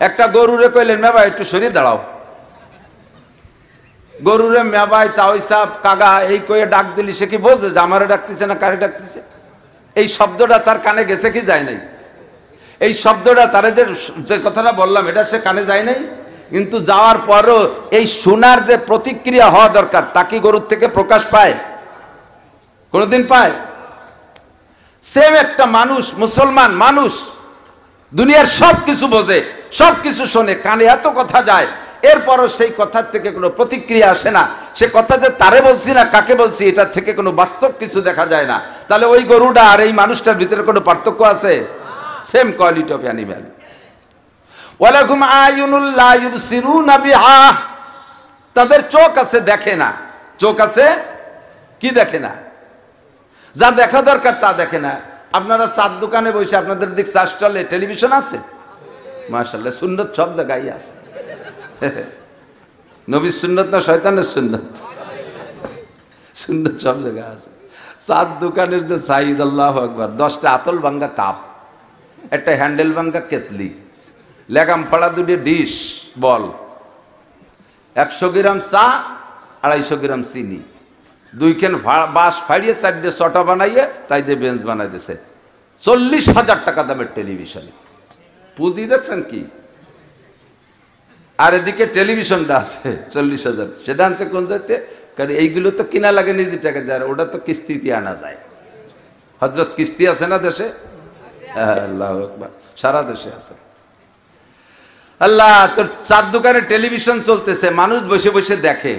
একটা গরুরে কইলেন মেবাই একটু সরিয়ে দাঁড়াও, গরুরে মেবাই তাওই সাহেব কাগা এই কয়ে ডাক দিলি সে কি বোঝে যে আমারে ডাকতেছে না কারে ডাকতেছে? এই শব্দটা তার কানে গেছে কি যায় নাই? এই শব্দটা তারে যে কথাটা বললাম এটা সে কানে যায় নাই, কিন্তু যাওয়ার পরও এই শোনার যে প্রতিক্রিয়া হওয়া দরকার তা কি গরুর থেকে প্রকাশ পায়? কোনদিন পায়? সেম একটা মানুষ, মুসলমান মানুষ, দুনিয়ার সব কিছু বোঝে, সব কিছু শোনে, কানে এত কথা যায়, এরপরও সেই কথার থেকে কোনো প্রতিক্রিয়া আসে না। সে কথা যে তারে বলছি না কাকে বলছি এটার থেকে কোনো বাস্তব কিছু দেখা যায় না। তাহলে ওই গরুটা আর এই মানুষটার ভিতরে কোনো পার্থক্য আছে? Same quality of animal. ওয়ালাকুম আয়ুনুল লা ইউবসিরুনা বিহা, তাদের চোখ আছে দেখে না। চোখ আছে কি দেখে না? যা দেখা দরকার তা দেখে না। আপনারা চার দোকানে বসে আপনাদের দিক চা স্টলে টেলিভিশন আছে? মাশাআল্লাহ, সুন্নত সব জায়গায় আছে। নবীর সুন্নত না শয়তানের সুন্নত? সুন্নত সব জায়গায় আছে। চার দোকানের যে সাইজ, আল্লাহু আকবার, 10টা আতল ভাঙ্গা কাপ, একটা হ্যান্ডেল ভাঙ্গা কেতলি, লেগাম ফাড়া দুটি ডিশ বল, 100 গ্রাম চা, 250 গ্রাম চিনি, 2 কেন বাঁশ ফাড়িয়ে 4 দিয়ে ছটা বানাইয়ে তাই দিয়ে বেঞ্চ বানাই দিয়েছে। 40,000 টাকা দামের টেলিভিশনে। পুঁজি দেখছেন কি? আর এদিকে টেলিভিশনটা আছে 40,000, সেটা আনছে কোন যাইতে? কারণ এইগুলো তো কিনা লাগে নিজে টাকা দেয়, ওটা তো কিস্তিতে আনা যায়। হযরত কিস্তি আছে না দেশে? আল্লাহু আকবার, সারা দেশে আছে। আল্লাহ, তোর চার দোকানে টেলিভিশন চলতেছে, মানুষ বসে বসে দেখে।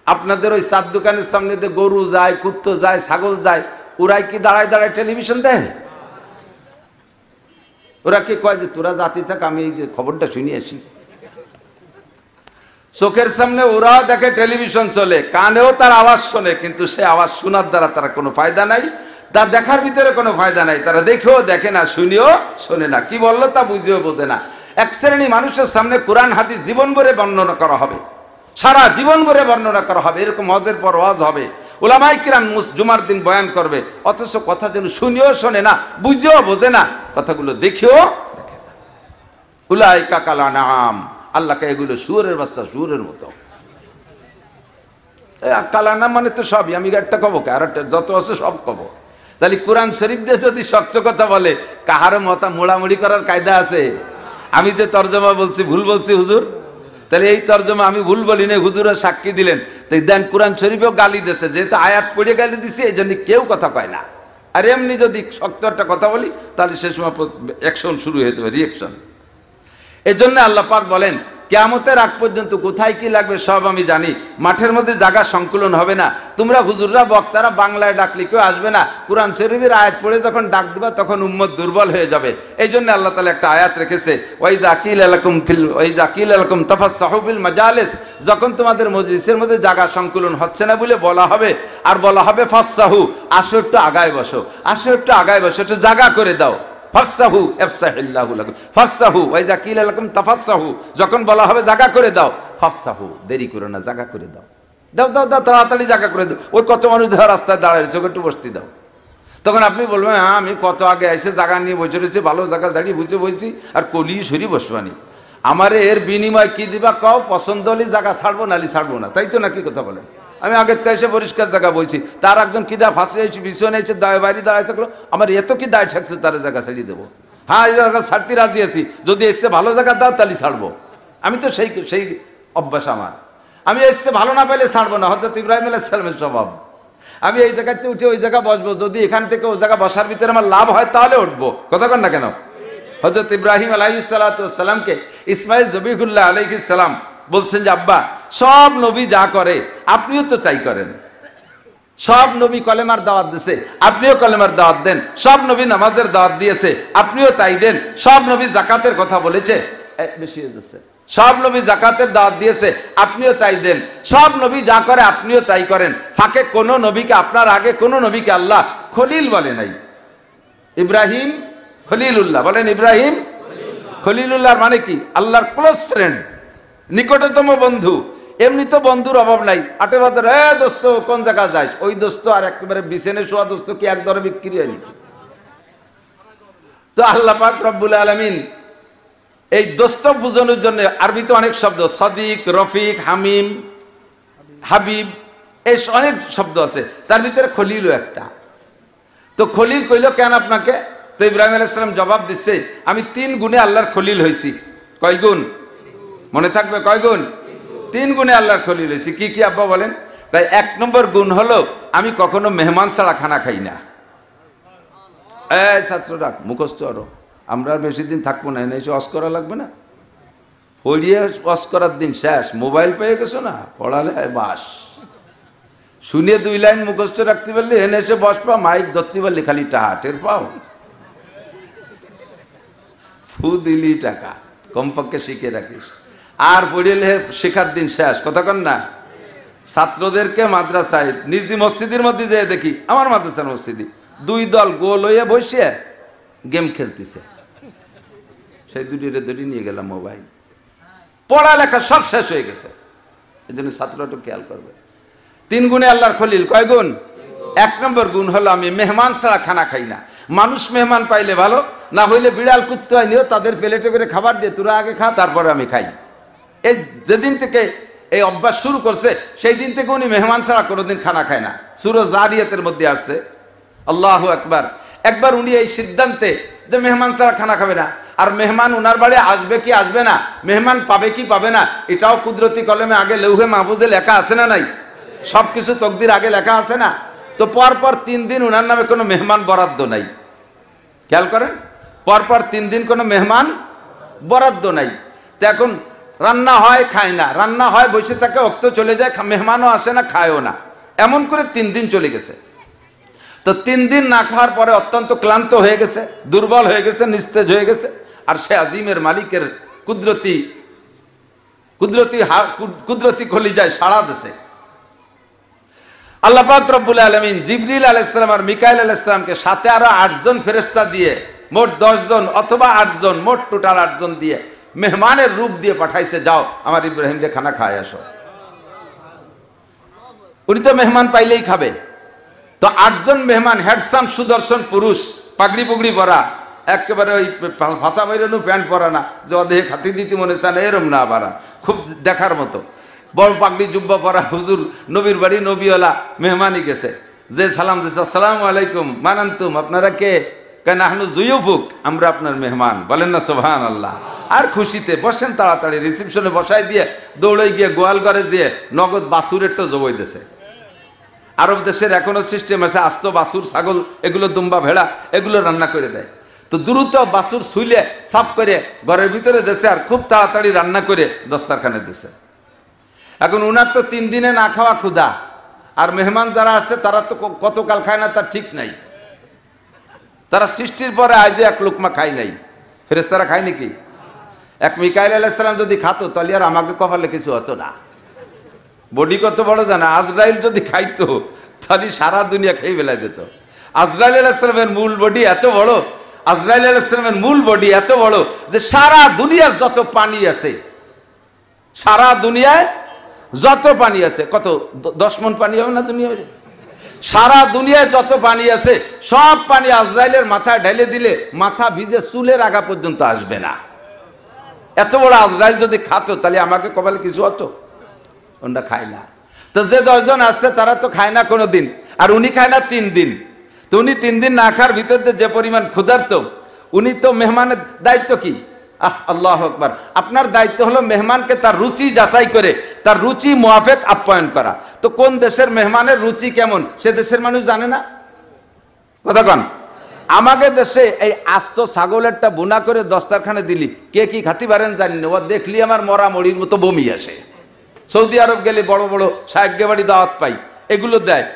আপনাদের ওই চার দোকানের সামনে দিয়ে গরু যায়, কুত্তো যায়, ছাগল যায়, ওরাই কি দাঁড়ায় দাঁড়ায় টেলিভিশন দেয়? ওরা কি কয় যে তোরা জাতি থাক, আমি এই যে খবরটা শুনিয়ে আসি? চোখের সামনে ওরাও দেখে টেলিভিশন চলে, কানেও তার আওয়াজ শোনে, কিন্তু সে আওয়াজ শোনার দ্বারা তারা কোনো ফায়দা নাই, তার দেখার ভিতরে কোনো ফায়দা নাই। তারা দেখেও দেখে না, শুনেও শোনে না, কি বললো তা বুঝেও বোঝে না। এক শ্রেণী মানুষের সামনে কোরআন হাদিস জীবন ভরে বর্ণনা করা হবে, সারা জীবন ভরে বর্ণনা করা হবে, এরকম হজের পর ওয়াজ হবে, উলামায়ে কিরাম জুমার দিন বয়ান করবে, অথচ কথা যেন শুনেও শোনে না, বুঝেও বোঝে না, কথাগুলো দেখেও দেখে না। উলাইকা কাল আনআম, আল্লাহকে এগুলো শুয়োরের বাচ্চা, শুয়োরের মতো। কালানা মানে তো সবই, আমি একটা কব আর যত আছে সব কব। তাহলে কোরআন শরীফ দিয়ে যদি সত্য কথা বলে, কাহার মতা মোড়ামুড়ি করার কায়দা আছে? আমি যে তর্জমা বলছি ভুল বলছি হুজুর, তাহলে এই তর্জমা আমি ভুল বলি না, হুজুরের সাক্ষী দিলেন। তাই দেন কোরআন শরীফেও গালি দিয়েছে, যেহেতু আয়াত পড়ে গালি দিছে এই জন্য কেউ কথা কয় না। আর এমনি যদি শক্ত একটা কথা বলি তাহলে সে সময় অ্যাকশন শুরু হয়ে যাবে, রিয়েকশন। এই জন্য আল্লাহ পাক বলেন, কিয়ামতের আগ পর্যন্ত কোথায় কি লাগবে সব আমি জানি। মাঠের মধ্যে জায়গা সংকুলন হবে না। তোমরা হুজুররা বক্তারা বাংলায় ডাকলে কেউ আসবে না। কোরআন শরীফের আয়াত পড়ে যখন ডাক দিবা তখন উম্মত দুর্বল হয়ে যাবে। এই জন্য আল্লাহ তাআলা একটা আয়াত রেখেছে, ওয়াইযা কিলা লাকুম তাফাসসাহু বিল মাজালিস, যখন তোমাদের মজলিসের মধ্যে জায়গা সংকুলন হচ্ছে না বলে বলা হবে, আর বলা হবে ফাফসাহু, আসো একটু আগায় বসো, আসো একটু আগায় বসো, একটু জায়গা করে দাও। ফাফসাহু ইফসাহিল্লাহু লাকুম, ফাফসাহু ওয়াইযা কিলা লাকুম তাফাসসাহু, যখন বলা হবে জায়গা করে দাও, ফাফসাহু, দেরি করো না, জায়গা করে দাও, দাও দাও দাও, তাড়াতাড়ি জায়গা করে দাও। ওই কত মানুষ ধর রাস্তায় দাঁড়ায় রয়েছে, একটু বসতে দাও। তখন আপনি বলবেন, হ্যাঁ আমি কত আগে এসে জায়গা নিয়ে বসে রয়েছি, ভালো জায়গা দাঁড়িয়ে বুঝে বলছি, আর কলি সরি বসবানি, আমারে এর বিনিময় কি দিবা কও, পছন্দ হলে জায়গা ছাড়বো নালি ছাড়বো না, তাই তো নাকি কথা বলেন? আমি আগের তো এসে পরিষ্কার জায়গা বলছি, তার একজন কিনা ফাঁসে এসে পিছনে এসে বাইরে দাঁড়ায় থাকলো, আমার এত কি দায় ঠাকছে তার জায়গা ছাড়িয়ে দেবো? হ্যাঁ এই জায়গা ছাড়তে রাজি আছি, যদি এসছে ভালো জায়গা দাও তাহলে ছাড়বো। আমি তো সেই অভ্যাস আমার, আমি এসছে ভালো না পেলে ছাড়বো না। হযরত ইব্রাহিম আলাইহিস সালামের স্বভাব, আমি এই জায়গাতে উঠে ওই জায়গা বসবো, যদি এখান থেকে ওই জায়গা বসার ভিতরে আমার লাভ হয় তাহলে উঠবো, কথা কন না কেন? হযরত ইব্রাহিম আলাইহিস সালাতু ওয়াস সালামকে ইসমাইল জবিহুল্লাহ আলাইহিস সালাম বলছেন যে আব্বা, সব নবী যা করে আপনিও তো তাই করেন, সব নবী কলেমার দাওয়াত দিয়েছে আপনিও কলেমার দাওয়াত দেন, সব নবী নামাজের দাওয়াত দিয়েছে আপনিও তাই দেন, সব নবী যাকাতের কথা বলেছে, বেশি হয়ে যাচ্ছে, সব নবী যাকাতের দাওয়াত দিয়েছে আপনিও তাই দেন, সব নবী যা করে আপনিও তাই করেন। ফাঁকে কোন নবীকে, আপনার আগে কোন নবীকে আল্লাহ খলিল বলে নাই। ইব্রাহিম খলিলুল্লাহ, বলেন ইব্রাহিম খলিলুল্লাহর মানে কি? আল্লাহর ক্লোজ ফ্রেন্ড, নিকটতম বন্ধু। এমনি তো বন্ধুর অভাব নাই, 8 বছর দোস্ত কোন জায়গা যাই, ওই দোস্ত আর একেবারে বিছানে শোয়া দোস্ত কি এক দরে বিক্রি হয়নি? তো আল্লাহ পাক রব্বুল আলামিন এই দোস্ত বোঝানোর জন্য আরবিতে অনেক শব্দ, সদিক, রফিক, হামিম, হাবিব, এই অনেক শব্দ আছে, তার ভিতরে খলিলও একটা। তো খলিল কইল কেন আপনাকে? তো ইব্রাহিম আলাইহিস সালাম জবাব দিচ্ছে, আমি 3 গুণে আল্লাহর খলিল হয়েছি। কয় গুণ? মনে থাকবে, কয় গুণ? 3 গুণে আল্লাহর খলিল হয়েছি। কি কি আব্বা বলেন? তাই 1 নম্বর গুণ হলো আমি কখনো মেহমান ছাড়া খানা খাই না। এই ছাত্ররা মুখস্থ আরো, আমরা বেশি দিন থাকবো না, এসে অস করা লাগবে না। পড়িয়ে অস করার দিন শেষ, মোবাইল পেয়ে গেছো না, পড়ালে বাস। শুনিয়ে 2 লাইন মুখস্থ রাখতে পারলে এনে এসে বসবা, মাইক ধরতে পারলে খালি টাকা টের পাও, ফু দিলি টাকা, কমপক্ষে শিখে রাখিস। আর পড়িলে শেখার দিন শেষ, কথা কন না। ছাত্রদেরকে মাদ্রাসায় নিজি মসজিদের মধ্যে যেয়ে দেখি, আমার মাদ্রাসার মসজিদে 2 দল গোল হয়ে বসে গেম খেলতেছে। সেই দুটি নিয়ে গেলাম মোবাইল, পড়ালেখা সব শেষ হয়ে গেছে। এই জন্য ছাত্ররা একটু খেয়াল করবে। 3 গুণে আল্লাহর খলিল। কয় গুণ? 1 নম্বর গুণ হলো আমি মেহমান ছাড়া খানা খাই না। মানুষ মেহমান পাইলে ভালো, না হইলে বিড়াল কুত্তে আনিও তাদের প্লেটে করে খাবার দিয়ে তোরা আগে খা, তারপরে আমি খাই। এই যেদিন থেকে এই অভ্যাস শুরু করছে সেই দিন থেকে উনি মেহমান ছাড়া কোনোদিন খানা খায় না। সূরা জারিয়াতের মধ্যে আসছে, আল্লাহু আকবার। একবার উনি এই সিদ্ধান্তে যে মেহমান ছাড়া খানা খাবে না, আর মেহমান উনার বাড়ি আসবে কি আসবে না, মেহমান পাবে কি পাবে না, এটাও কুদরতি কলমে আগে লৌহে মাহফুজে লেখা আছে না নাই? সবকিছু তকদির আগে লেখা আছে না? তো পরপর 3 দিন উনার নামে কোনো মেহমান বরাদ্দ নাই। খেয়াল করেন, পরপর 3 দিন কোনো মেহমান বরাদ্দ নাই। তো এখন রান্না হয়, খায় না, রান্না হয় বসে থাকে, অক্ত চলে যায়, মেহমানও আসে না, খায়ও না, এমন করে 3 দিন চলে গেছে। তো 3 দিন না খাওয়ার পরে অত্যন্ত ক্লান্ত হয়ে গেছে, দুর্বল হয়ে গেছে, নিস্তেজ হয়ে গেছে। আর সে আজিমের মালিকের কুদরতি কলিজায় সাড়া দিছে। আল্লাহ পাক রব্বুল আলামিন জিবরিল আলাইহিস সালাম আর মিকাইল আলাইহিস সালামকে সাথে আরো 8 জন ফেরেশতা দিয়ে, মোট 10 জন অথবা 8 জন, মোট টোটাল 8 জন দিয়ে মেহমানের রূপ দিয়ে পাঠাইছে, যাও আমার ইব্রাহিমকে খানা খায় আসো। উনি তো মেহমান পাইলেই খাবে। তো 8 জন মেহমান, হ্যাডসাম সুদর্শন পুরুষ, পাগড়ি পুগড়ি পরা, একেবারে ওই ভাষা বাইরানো প্যান্ট পরা না, যে অদেহে খাতি দিতে মনে চান এরম না, পারা খুব দেখার মতো, বড় পাগড়ি জুব্বা পরা হুজুর, নবীর বাড়ি নবীওয়ালা মেহমানই গেছে। যে সালাম দিচ্ছে, আসসালামু আলাইকুম, মানান্তুম, আপনারা কে? কেন আহনু জুয়ুফুক, আমরা আপনার মেহমান, বলেন না সুবহানাল্লাহ। আর খুশিতে বসেন, তাড়াতাড়ি রিসেপশনে বসাই দিয়ে দৌড়ে গিয়ে গোয়াল ঘরে দিয়ে নগদ বাছুরের তো জবই দিছে। আরব দেশের এখনো সিস্টেম আছে, আস্ত বাছুর, ছাগল, এগুলো দুম্বা, ভেড়া, এগুলো রান্না করে দেয়। তো দ্রুত বাছুর শুইলে সাফ করে ঘরের ভিতরে দেশে, আর খুব তাড়াতাড়ি রান্না করে দস্তারখানে দিছে। এখন উনার তো 3 দিনে না খাওয়া ক্ষুধা, আর মেহমান যারা আসছে তারা তো কতকাল খায় না তার ঠিক নাই। তারা সৃষ্টির পরে আজও 1 লোকমা খায় নাই। ফেরেশতারা খায় নাকি? এক মিকাইল আলাইহিস সালাম যদি খাতো তাহলে আর আমাকে কপালে কিছু হতো না। বডি কত বড় জানা? আজরাইল যদি খাইতো তাহলে সারা দুনিয়া খেয়ে ফেলাই দিত। আজরাইল আলাইহিস সালামের মূল বডি এত বড়, আজরাইল আলাইহিস সালামের মূল বডি এত বড় যে সারা দুনিয়ার যত পানি আছে, সারা দুনিয়ায় যত পানি আছে, কত 10 মণ পানি হবে না দুনিয়া? সারা দুনিয়ায় যত পানি আছে সব পানি আজরাইলের মাথায় ঢেলে দিলে মাথা ভিজে চুলের আগা পর্যন্ত আসবে না। এত বড় আজরাইল যদি খাতো তাহলে আমাকে কপালে কিছু হতো? ওটা খায় না। তো যে 10 জন আসছে তারা তো খায় না কোনোদিন, আর উনি খায় না 3 দিন। তো উনি 3 দিন না খাওয়ার ভিতর যে পরিমাণ ক্ষুধার্ত, উনি তো মেহমানের দায়িত্ব কি? আল্লাহু আকবার। আপনার দায়িত্ব হলো মেহমানকে তার রুচি যাচাই করে তার রুচি মুআফিক আপ্যায়ন করা। তো কোন দেশের মেহমানের রুচি কেমন সে দেশের মানুষ জানে না? কথা কন। আমাদের দেশে এই আস্ত ছাগলেরটা বোনা করে দস্তারখানে দিলি কে কি খাতি পারেন জানি না, ও দেখলি আমার মরা মরির মতো বমি আসে। সৌদি আরব গেলে বড় বড় সাহেবকে বাড়ি দাওয়াত পাই, এগুলো দেয়।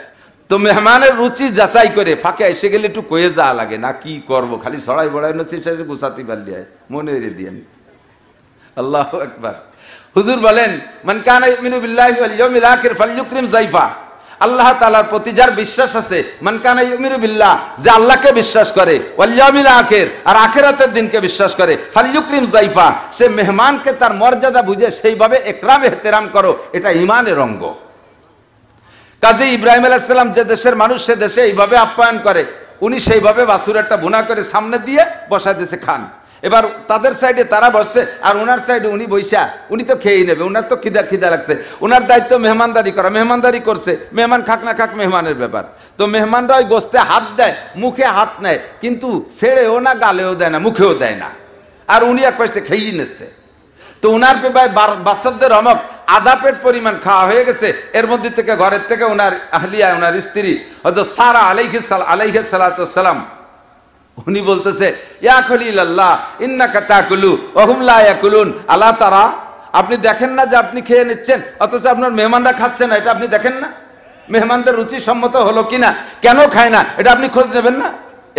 তো মেহমানের রুচি যাচাই করে ফাঁকে এসে গেলে একটু কয়ে যাওয়া লাগে না, কি করব, খালি ছড়াই বড়াই নচ্ছি শেষে গুছাতে পারলি মনে রে দিয়েন। আল্লাহু আকবার। হুজুর বলেন, মান কানা ইউমিনু বিল্লাহি ওয়াল ইয়াউমিল আখির ফালইউকরিম যায়ফা। আল্লাহ তাআলার প্রতি যার বিশ্বাস আছে, মান কানা ইউমিনু বিল্লাহ, যে আল্লাহকে বিশ্বাস করে, ওয়াল ইয়াউমিল আখির, আর আখিরাতের দিনকে বিশ্বাস করে, ফালইউকরিম যায়ফা, সে মেহমানকে তার মর্যাদা বুঝে সেইভাবে ইকরাম ইহতিরাম করো, এটা ঈমানের অঙ্গ। কাজী ইব্রাহিম আলাইহিস সালাম যে দেশের মানুষ সে দেশে এইভাবে আপ্যায়ন করে, উনি সেইভাবে বাছুর একটা ভুনা করে সামনে দিয়ে বসায় দিয়েছে, খান। এবার তাদের সাইডে তারা বসছে আর ওনার সাইডে উনি বৈশা, উনি তো খেয়েই নেবে, ওনার তো খিদা লাগছে, ওনার দায়িত্ব মেহমানদারি করা, মেহমানদারি করছে, মেহমান খাক না খাক মেহমানের ব্যাপার। তো মেহমানরা ওই গোস্তে হাত দেয়, মুখে হাত নেয়, কিন্তু ছেড়েও না, গালেও দেয় না, মুখেও দেয় না, আর উনি এক পয়সা খেয়েই নিচ্ছে। তো ওনার পেপায় বাচ্চাদের অমক আধা পেট পরিমাণ খাওয়া হয়ে গেছে। এর মধ্যে থেকে ঘরের থেকে ওনার আহলিয়া, ওনার স্ত্রী হযরত সারা আলাইহিস সালাতু সালাম, উনি বলতেছে, ইয়া খলিলাল্লাহ ইন্নাকা তাকুলু ওয়া হুম লা ইয়াকুলুন আলা তারা, আপনি দেখেন না যে আপনি খেয়ে নিচ্ছেন, অথচ আপনার মেহমানরা খাচ্ছে না, এটা আপনি দেখেন না? মেহমানদের রুচি সম্মত হলো কিনা, কেন খায় না, এটা আপনি খোঁজ নেবেন না?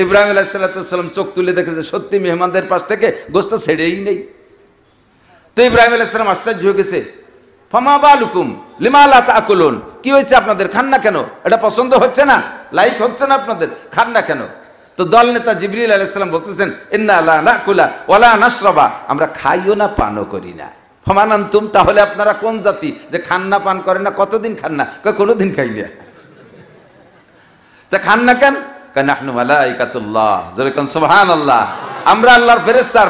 ইব্রাহিম আলাইহিস সালাম চোখ তুলে দেখেছে সত্যি মেহমানদের পাশ থেকে গোশত ছেড়েই নেই। তো ইব্রাহিম আলাইহিস সালাম আশ্চর্য হয়ে গেছে, ফামা বালুকুম লিমা লা তাকুলুন, কি হয়েছে আপনাদের, খান না কেন? এটা পছন্দ হচ্ছে না, লাইক হচ্ছে না আপনাদের, খান না কেন? তো দল নেতা জিবরিল আলাইহিস সালাম বলতেছেন, ইন্না লা নাকুলা ওয়ালা নাশরাবা, আমরা খাইও না পানও করি না। ফামান আনতুম, তাহলে আপনারা কোন জাতি যে খান না পান করেন না? কতদিন খান না? কোনোদিন খাই না। তা খান না কেন? নাহনু মালাইকাতুল্লাহ, যেরকম সুবহানাল্লাহ, আমরা আল্লাহর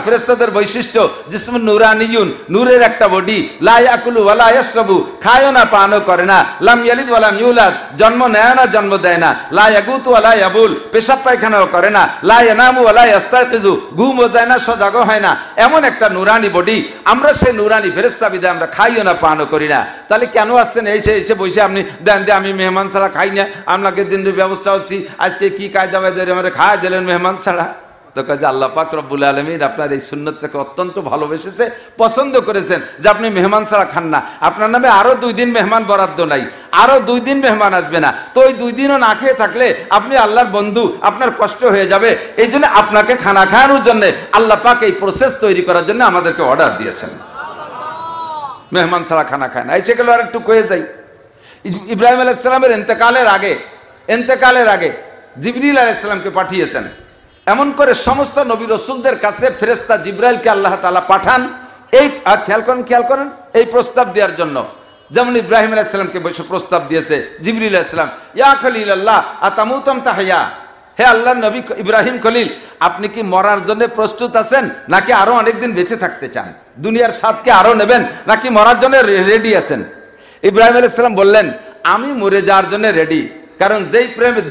ফেরেশতাদের বৈশিষ্ট্য জিসমুন নূরানিয়ুন, নূরের একটা বডি, লা ইয়াকুলু ওয়ালা ইয়াশরাবু, খায়ও না পানও করে না, লাম ইয়ালিদ ওয়া লাম ইউলাদ, জন্ম নেয় না জন্ম দেয় না, লা ইয়াগুতু ওয়ালা ইয়াবুল, পেশাব পায়খানাও করে না, লা ইয়ানামু ওয়ালা ইয়াস্তায়কিজু, ঘুমও যায় না সজাগও হয় না, এমন একটা নূরানি বডি। আমরা সেই নূরানি ফেরেশতা বিদে আমরা খাইও না পানও করি না। তাহলে কেন আসছেন এইসে বসে আপনি দেন দে, আমি মেহমান ছাড়া খাই না, আপনাকে দিনের ব্যবস্থা হচ্ছি, আজকে কি কায়দা বায়দা আমরা খাওয়া দিলেন মেহমান ছাড়া? তো কাজে আল্লাহ পাক রব্বুল আলামিন আপনার এই সুন্নতটাকে অত্যন্ত ভালোবেসেছে, পছন্দ করেছেন যে আপনি মেহমান ছাড়া খান না। আপনার নামে আরো 2 দিন মেহমান বরাদ্দ নাই, আরো 2 দিন মেহমান আসবে না। তো ওই 2 দিনও না খেয়ে থাকলে আপনি আল্লাহর বন্ধু, আপনার কষ্ট হয়ে যাবে। এই জন্য আপনাকে খানা খাওয়ানোর জন্য আল্লাহ পাক এই প্রসেস তৈরি করার জন্য আমাদেরকে অর্ডার দিয়েছেন, মেহমান ছাড়া খানা খায় না। এই সেগুলো আর একটু কয়ে যাই, ইব্রাহিম আলাইহিস সালামের ইন্তেকালের আগে জিবরিল আলাইহিস সালামকে পাঠিয়েছেন। এমন করে সমস্ত নবী রাসূলদের কাছে ফেরেশতা জিবরাইলকে আল্লাহ তাআলা পাঠান, এই খেয়াল করেন এই প্রস্তাব দেওয়ার জন্য। যেমন ইব্রাহিম আলাইহিস সালামকে বসে প্রস্তাব দিয়েছে জিবরিল আলাইহিস সালাম, ইয়া খলিলাল্লাহ আতামুতাম তাহিয়া, হে আল্লাহর নবী ইব্রাহিম খলিল, আপনি কি মরার জন্য প্রস্তুত আছেন, নাকি আরো অনেকদিন বেঁচে থাকতে চান? দুনিয়ার স্বাদকে আরো নেবেন, নাকি মরার জন্য রেডি আছেন? ইব্রাহিম আলাইহিস সালাম বললেন, আমি মরে যাওয়ার জন্য রেডি। কারণ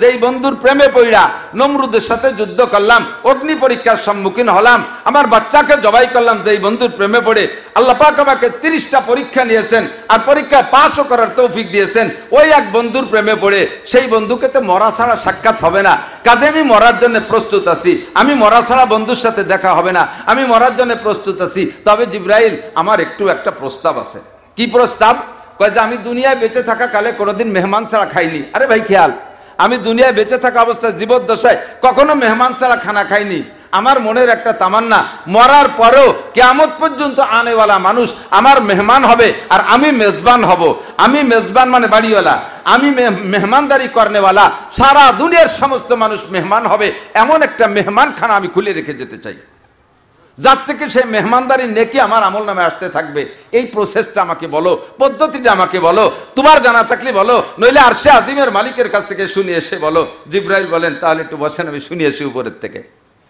যেই বন্ধুর প্রেমে পড়া নমরুদের সাথে যুদ্ধ করলাম, অগ্নি পরীক্ষার সম্মুখীন হলাম, আমার বাচ্চাকে জবাই করলাম, যেই বন্ধুর প্রেমে পড়ে আল্লাহ পাক আমাকে 30টা পরীক্ষা নিয়েছেন আর পরীক্ষা পাসও করার তৌফিক দিয়েছেন, ওই এক বন্ধুর প্রেমে পড়ে সেই বন্ধুকে তো মরা ছাড়া সাক্ষাৎ হবে না। কাজে আমি মরার জন্য প্রস্তুত আছি, আমি মরা ছাড়া বন্ধুর সাথে দেখা হবে না, আমি মরার জন্য প্রস্তুত আছি। তবে জিবরাইল, আমার একটা প্রস্তাব আছে। কি প্রস্তাব? কয় যে আমি দুনিয়ায় বেঁচে থাকা কালে কোনোদিন মেহমান ছাড়া খাইনি। আরে ভাই খেয়াল, আমি দুনিয়ায় বেঁচে থাকা অবস্থায় জীবদ্দশায় কখনো মেহমান ছাড়া খানা খাইনি। আমার মনের একটা তামান্না, মরার পরেও কিয়ামত পর্যন্ত আনেওয়ালা মানুষ আমার মেহমান হবে আর আমি মেজবান হব। আমি মেজবান মানে বাড়িওয়ালা, আমি মেহমানদারি করনেওয়ালা, সারা দুনিয়ার সমস্ত মানুষ মেহমান হবে, এমন একটা মেহমান খানা আমি খুলে রেখে যেতে চাই, যার থেকে সেই মেহমানদারি নেকি আমার আমল নামে আসতে থাকবে। এই প্রসেসটা আমাকে বলো, পদ্ধতিটা আমাকে বলো, তোমার জানা থাকলে বলো, নইলে আরশে আজিমের মালিকের কাছ থেকে শুনে এসে বলো। জিবরাইল বলেন, তাহলে একটু বসেন, আমি শুনিয়ে এসি উপরের থেকে।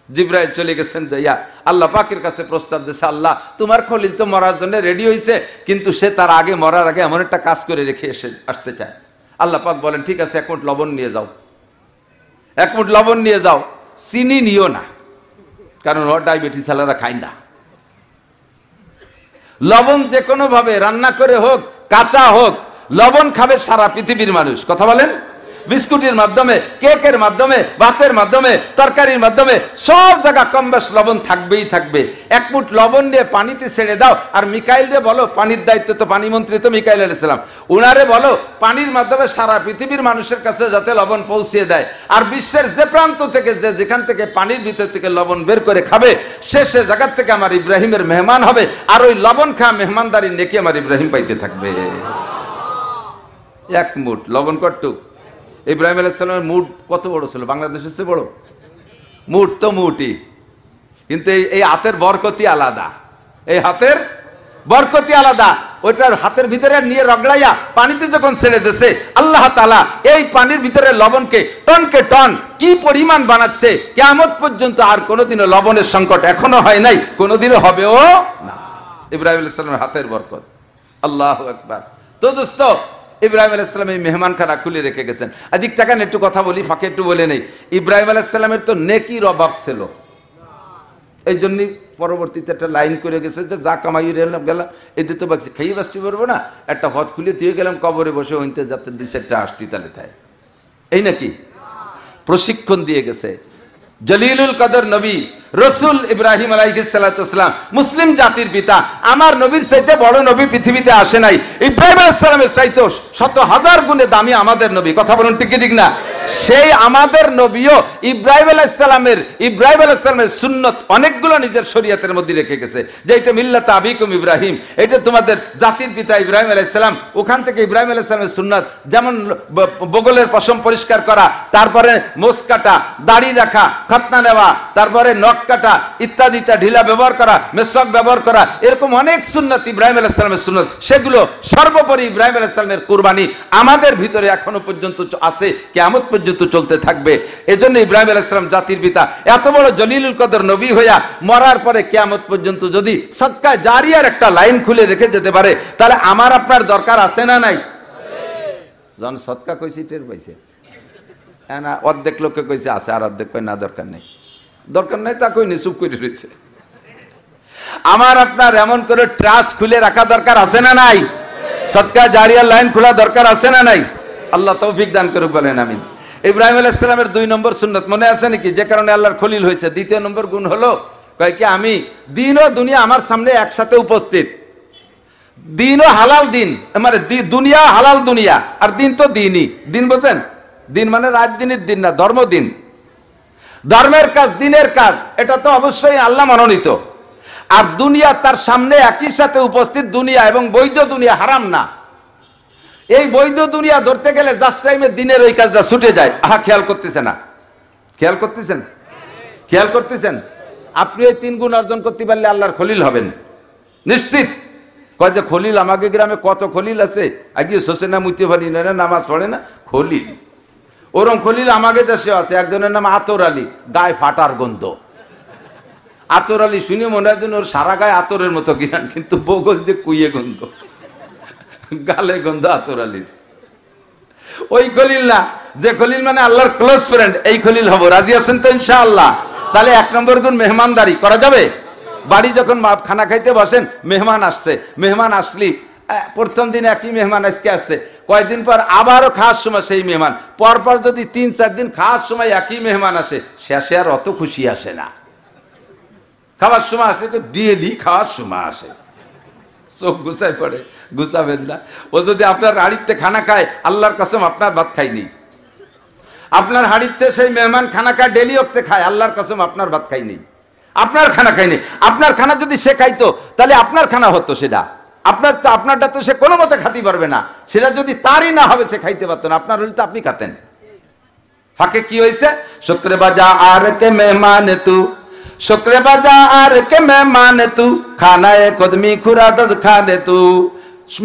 জিবরাইল চলে গেছেন যাইয়া আল্লাহ পাকের কাছে প্রস্তাব দিয়েছে, আল্লাহ তোমার খলিল তো মরার জন্য রেডি হয়েছে, কিন্তু সে তার আগে মরার আগে এমন একটা কাজ করে রেখে আসতে চায়। আল্লাহ পাক বলেন, ঠিক আছে, 1 মুঠ লবণ নিয়ে যাও, 1 মুঠ লবণ নিয়ে যাও, চিনি নিও না, কারণ ওর ডায়াবেটিস আলারা খায় না। লবণ যে কোনো ভাবে রান্না করে হোক, কাঁচা হোক, লবণ খাবে সারা পৃথিবীর মানুষ। কথা বলেন? বিস্কুটের মাধ্যমে, কেকের মাধ্যমে, ভাতের মাধ্যমে, তরকারির মাধ্যমে, সব জায়গা কম বেশ লবণ থাকবেই থাকবে। 1 মুঠ লবণ নিয়ে পানিতে ছেড়ে দাও, আর মিকাইলরে বলো, পানির দায়িত্ব তো পানি মন্ত্রী তো মিকাইল আলাইহিস সালাম, উনারে বলো পানির মাধ্যমে সারা পৃথিবীর মানুষের কাছে যাতে লবণ পৌঁছিয়ে দেয়। আর বিশ্বের যে প্রান্ত থেকে যেখান থেকে পানির ভিতর থেকে লবণ বের করে খাবে, সে জায়গার থেকে আমার ইব্রাহিমের মেহমান হবে, আর ওই লবণ খাওয়া মেহমানদারি নেকি আমার ইব্রাহিম পাইতে থাকবে। 1 মুঠ লবণ কটুক। ইব্রাহিম আলাইহিস সালামের মুঠ কত বড় ছিল? বাংলাদেশের চেয়ে বড় মুঠ তো মুঠই, কিন্তু এই হাতের বরকতি আলাদা, এই হাতের বরকতি আলাদা। ওইটার হাতের ভিতরে নিয়ে রগড়াইয়া পানিতে যখন ছেড়ে দিয়েছে, আল্লাহ তাআলা এই পানির ভিতরে লবণকে টনকে টন কি পরিমাণ বানাচ্ছে, কিয়ামত পর্যন্ত আর কোনোদিনও লবণের সংকট এখনো হয় নাই, কোনোদিনও হবেও না। ইব্রাহিম আলাইহিস সালামের হাতের বরকত। আল্লাহু আকবার। তো দোস্ত, ইব্রাহিম আলাইহিস সালাম এই মেহমানখানা খুলে রেখে গেছেন। এদিক তাকান, একটু কথা বলি, ফাঁকে একটু বলে নেই। ইব্রাহিম আলাইহিস সালামের তো নেকির অভাব ছিল, এই জন্যই পরবর্তীতে একটা লাইন করে গেছে যে যা কামাই গেলাম এতে তো বাকি খেয়ে বাঁচতে পারবো না, একটা হদ খুলে দিয়ে গেলাম কবরে বসে হইতে, যাতে 2-4টা আসতি তালে তাই। এই নাকি প্রশিক্ষণ দিয়ে গেছে জলিলুল কদর নবী রসুল ইব্রাহিম আলাইহিস সালাতু ওয়াসসালাম, মুসলিম জাতির পিতা। আমার নবীর চাইতে বড় নবী পৃথিবীতে আসে নাই। ইব্রাহিম আলাইহিস সালামের চাইতে 100,000 গুণে দামি আমাদের নবী। কথা বলুন ঠিক কি ঠিক না? সেই আমাদের নবীও ইব্রাহিম আলাইহিস সালামের সুন্নত অনেকগুলো নিজের শরীয়তের মধ্যে রেখে গেছে, যে এটা মিল্লাত আবিকুম ইব্রাহিম, এটা তোমাদের জাতির পিতা ইব্রাহিম আলাইহিস সালাম। ওখান থেকে ইব্রাহিম আলাইহিস সালামের সুন্নত, যেমন বগলের পশম পরিষ্কার করা, তারপরে মোছ কাটা, দাড়ি রাখা, খতনা নেওয়া, তারপরে নখ কাটা ইত্যাদি, ঢিলা ব্যবহার করা, মেসওয়াক ব্যবহার করা, এরকম অনেক সুন্নত ইব্রাহিম আলাইহিস সালামের সুন্নত। সেগুলো সর্বোপরি ইব্রাহিম আলাইহিস সালামের কুরবানি আমাদের ভিতরে এখনো পর্যন্ত আছে, কিয়ামত পর্যন্ত চলতে থাকবে। এজন্য ইব্রাহিম আলাইহিস সালাম জাতির পিতা, এত বড় জলিলুল কদর নবী হইয়া মরার পরে কিয়ামত পর্যন্ত যদি সদকা জারিয়ার একটা লাইন খুলে রেখে যেতে পারে, তাহলে আমার আপনার দরকার আছে না নাই? জন সদকা কইছি টের পাইছে না, অর্ধেক লোককে কইছে আছে, আর অর্ধেক কই না দরকার নেই। দরকার নাই তা কই নি, চুপ করে রয়েছে। আমার আপনার এমন করে ট্রাস্ট খুলে রাখা দরকার আছে না নাই? সদকা জারিয়ার লাইন খোলা দরকার আছে না নাই? আল্লাহ তৌফিক দান করুক, বলেন আমিন। ইব্রাহিম আলাইহিস সালামের 2 নম্বর সুন্নত মনে আছে নাকি, যে কারণে আল্লাহর খলিল হয়েছে? 2য় নম্বর গুণ হলো কয় কি, আমি দিন ও দুনিয়া আমার সামনে একসাথে উপস্থিত। দিন ও হালাল দিন, মানে দুনিয়া হালাল দুনিয়া, আর দিন তো দিনই। দিন বোঝেন? দিন মানে রাত দিনের দিন না, ধর্মদিন, ধর্মের কাজ, দিনের কাজ, এটা তো অবশ্যই আল্লাহ মনোনীত। আর দুনিয়া তার সামনে একই সাথে উপস্থিত। দুনিয়া এবং বৈধ দুনিয়া হারাম না। এই বৈধ দুনিয়া ধরতে গেলে জাস্ট টাইমে দিনের ওই কাজটা ছুটে যায়। খেয়াল করতেছে না? খেয়াল করতেছেন? খেয়াল করতেছেন? আপনি এই 3 গুণ অর্জন করতে পারলে আল্লাহর খলিল হবেন নিশ্চিত। কয় যে খলিল, আমাকে গ্রামে কত খলিল আছে, আগে শোষে না, মুইতে পারি না, নামাজ পড়ে না, খলিল। ওরম খলিল আমাকে দেশে আছে। একজনের নাম আতর আলী, গায়ে ফাটার গন্ধ। আতর আলী শুনে মনে হয় যেন ওর সারা গায়ে আতরের মতো গিরান, কিন্তু বগল দিয়ে কুইয়ে গন্ধ, গালে গন্ধ আতর আলীর। ওই খলিল না, যে খলিল মানে আল্লাহর ক্লোজ ফ্রেন্ড, এই খলিল হবো। রাজি আছেন তো ইনশাআল্লাহ? তাহলে 1 নম্বর গুণ মেহমানদারি করা যাবে। বাড়ি যখন খানা খাইতে বসেন, মেহমান আসছে, মেহমান আসলি প্রথম দিন একই মেহমান আজকে আসছে, কয়েকদিন পর আবারও খাওয়ার সময় সেই মেহমান, পরপর যদি 3-4 দিন খাওয়ার সময় একই মেহমান আসে, শেষে আর অত খুশি আসে না। খাওয়ার সময় আসে তো ডেলি খাওয়ার সময় আসে, চোখ গুছায় পড়ে, গুছাবেন না। ও যদি আপনার হাড়িতে খানা খায়, আল্লাহর কসম আপনার ভাত খাইনি। আপনার হাড়িতে সেই মেহমান খানা খায়, ডেলি ওকে খায়, আল্লাহর কসম আপনার ভাত খাইনি, আপনার খানা খাইনি। আপনার খানা যদি সে খাইতো, তাহলে আপনার খানা হতো সেটা। আপনারটা তো সে কোনো মতে খাতে পারবে না। সেটা যদি তারই না হবে, সে খাইতে পারতো না। আপনার হলে তো আপনি খাতেন। ফাঁকে কি হয়েছে? শুক্রে বাজা আর কে মেহমান তু, শুক্রে বাজা আর কে মেহমান তু, খানায় কদমি খুরাদত খানে তু।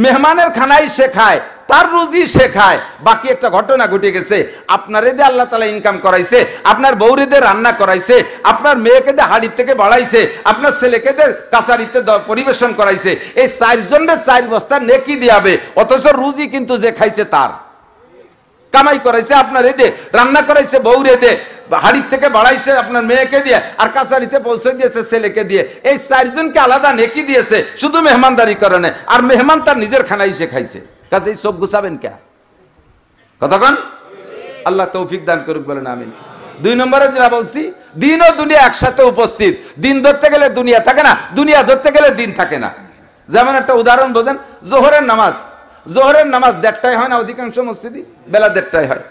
মেহমানের খানাই সে খায়, তার রুজি সে খায়। বাকি একটা ঘটনা ঘটে গেছে, আপনার এদের আল্লাহ তাআলা ইনকাম করাইছে, আপনার বউরেদের রান্না করাইছে, আপনার মেয়েকে হাড়ি থেকে বাড়াইছে, আপনার ছেলেকে কাছারিতে পরিবেশন করাইছে। এই 4 জনের 4 বস্তা নেকি দিয়াবে, অথচ রুজি কিন্তু যে খাইছে তার। কামাই করাইছে আপনার এদে, রান্না করাইছে বউরে দে, হাড়ির থেকে বাড়াইছে আপনার মেয়েকে দিয়ে, আর কাছারিতে পৌঁছে দিয়েছে ছেলেকে দিয়ে। এই 4 জনকে আলাদা নেকি দিয়েছে শুধু মেহমানদারি কারণে, আর মেহমান তার নিজের খানাই সে খাইছে। কাজেই চোখ গুছাবেন কে? কতক্ষণ? আল্লাহ তৌফিক দান করুক, বলেন আমিন। 2 নম্বরে যেটা বলছি, দিন ও দুনিয়া একসাথে উপস্থিত। দিন ধরতে গেলে দুনিয়া থাকে না, দুনিয়া ধরতে গেলে দিন থাকে না। যেমন একটা উদাহরণ বোঝেন, জোহরের নামাজ 1:30টায় হয় না অধিকাংশ মসজিদে, বেলা 1:30টায় হয়।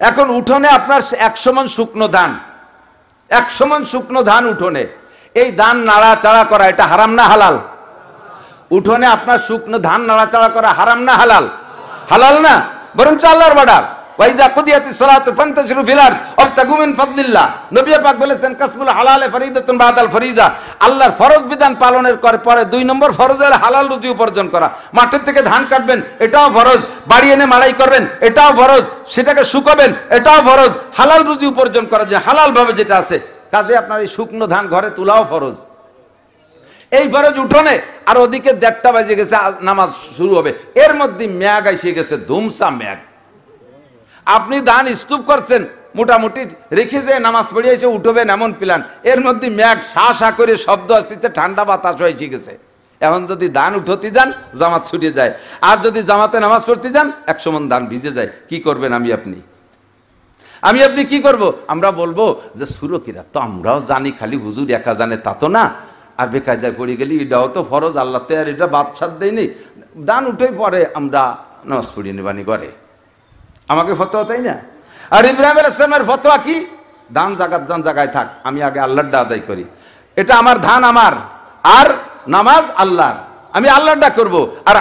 এখন উঠোনে আপনার 100 মণ শুকনো ধান, 100 মণ শুকনো ধান উঠোনে, এই ধান নাড়াচাড়া করা এটা হারাম না হালাল? উঠোনে আপনার শুকনো ধান নাড়াচাড়া করা হারাম না হালাল? হালাল না, বরঞ্চ আল্লাহর অর্ডার। ওয়াইদা কুদিয়াতিস সালাতু ফান্তাশিরু ফিল আরদ ওয়াবতাগু মিন ফাদলিল্লাহ। নবী পাক বলেছেন কাসবুল হালালে ফরিদাতুন বাদাল ফরিজা, আল্লাহর ফরজ বিধান পালনের পরে 2 নম্বর ফরজ হলো হালাল রুজি উপার্জন করা। মাঠের থেকে ধান কাটবেন, এটাও ফরজ। বাড়ি এনে মাড়াই করবেন, এটাও ফরজ। সেটাকে শুকাবেন, এটাও ফরজ। হালাল রুজি উপার্জন করা, যে হালাল ভাবে যেটা আছে। কাজে আপনার এই শুকনো ধান ঘরে তোলাও ফরজ। এই ফরজ উঠোনে, আর ওদিকে 1:30 বাজে গেছে, নামাজ শুরু হবে। এর মধ্যে ম্যাগ এসে গেছে, ধুমসা ম্যাগ। আপনি ধান স্তূপ করছেন, মোটামুটি রেখে যে নামাজ পড়ে এসে উঠবেন এমন প্ল্যান, এর মধ্যে ম্যাগ শা করে শব্দ আসতেছে, ঠান্ডা বাতাস হয়ে গেছে। এখন যদি ধান উঠতে যান, জামাত ছুটে যায়। আর যদি জামাতে নামাজ পড়তে যান, 100 মণ ধান ভিজে যায়। কি করবেন আমি আপনি কি করব? আমরা বলবো যে সুরকিরা তো আমরাও জানি, খালি হুজুর একা জানে তা তো না। আর বেকায়দায় পড়ে গেলি, এটাও তো ফরজ, আল্লাহ তো আর এটা বাদশাদ দেয়নি। ধান উঠে পরে আমরা নামাজ পড়িয়ে নেবানি করে, আমাকে ফতোয়া, তাই না? আর ইব্রাহিম আলাইহিস সালামের ফতোয়া কি? ধান জায়গায় থাক, আমি আগে আল্লাহর আদায় করি। এটা আমার ধান আমার, আর নামাজ আল্লাহর, আমি আল্লাহর করব। আর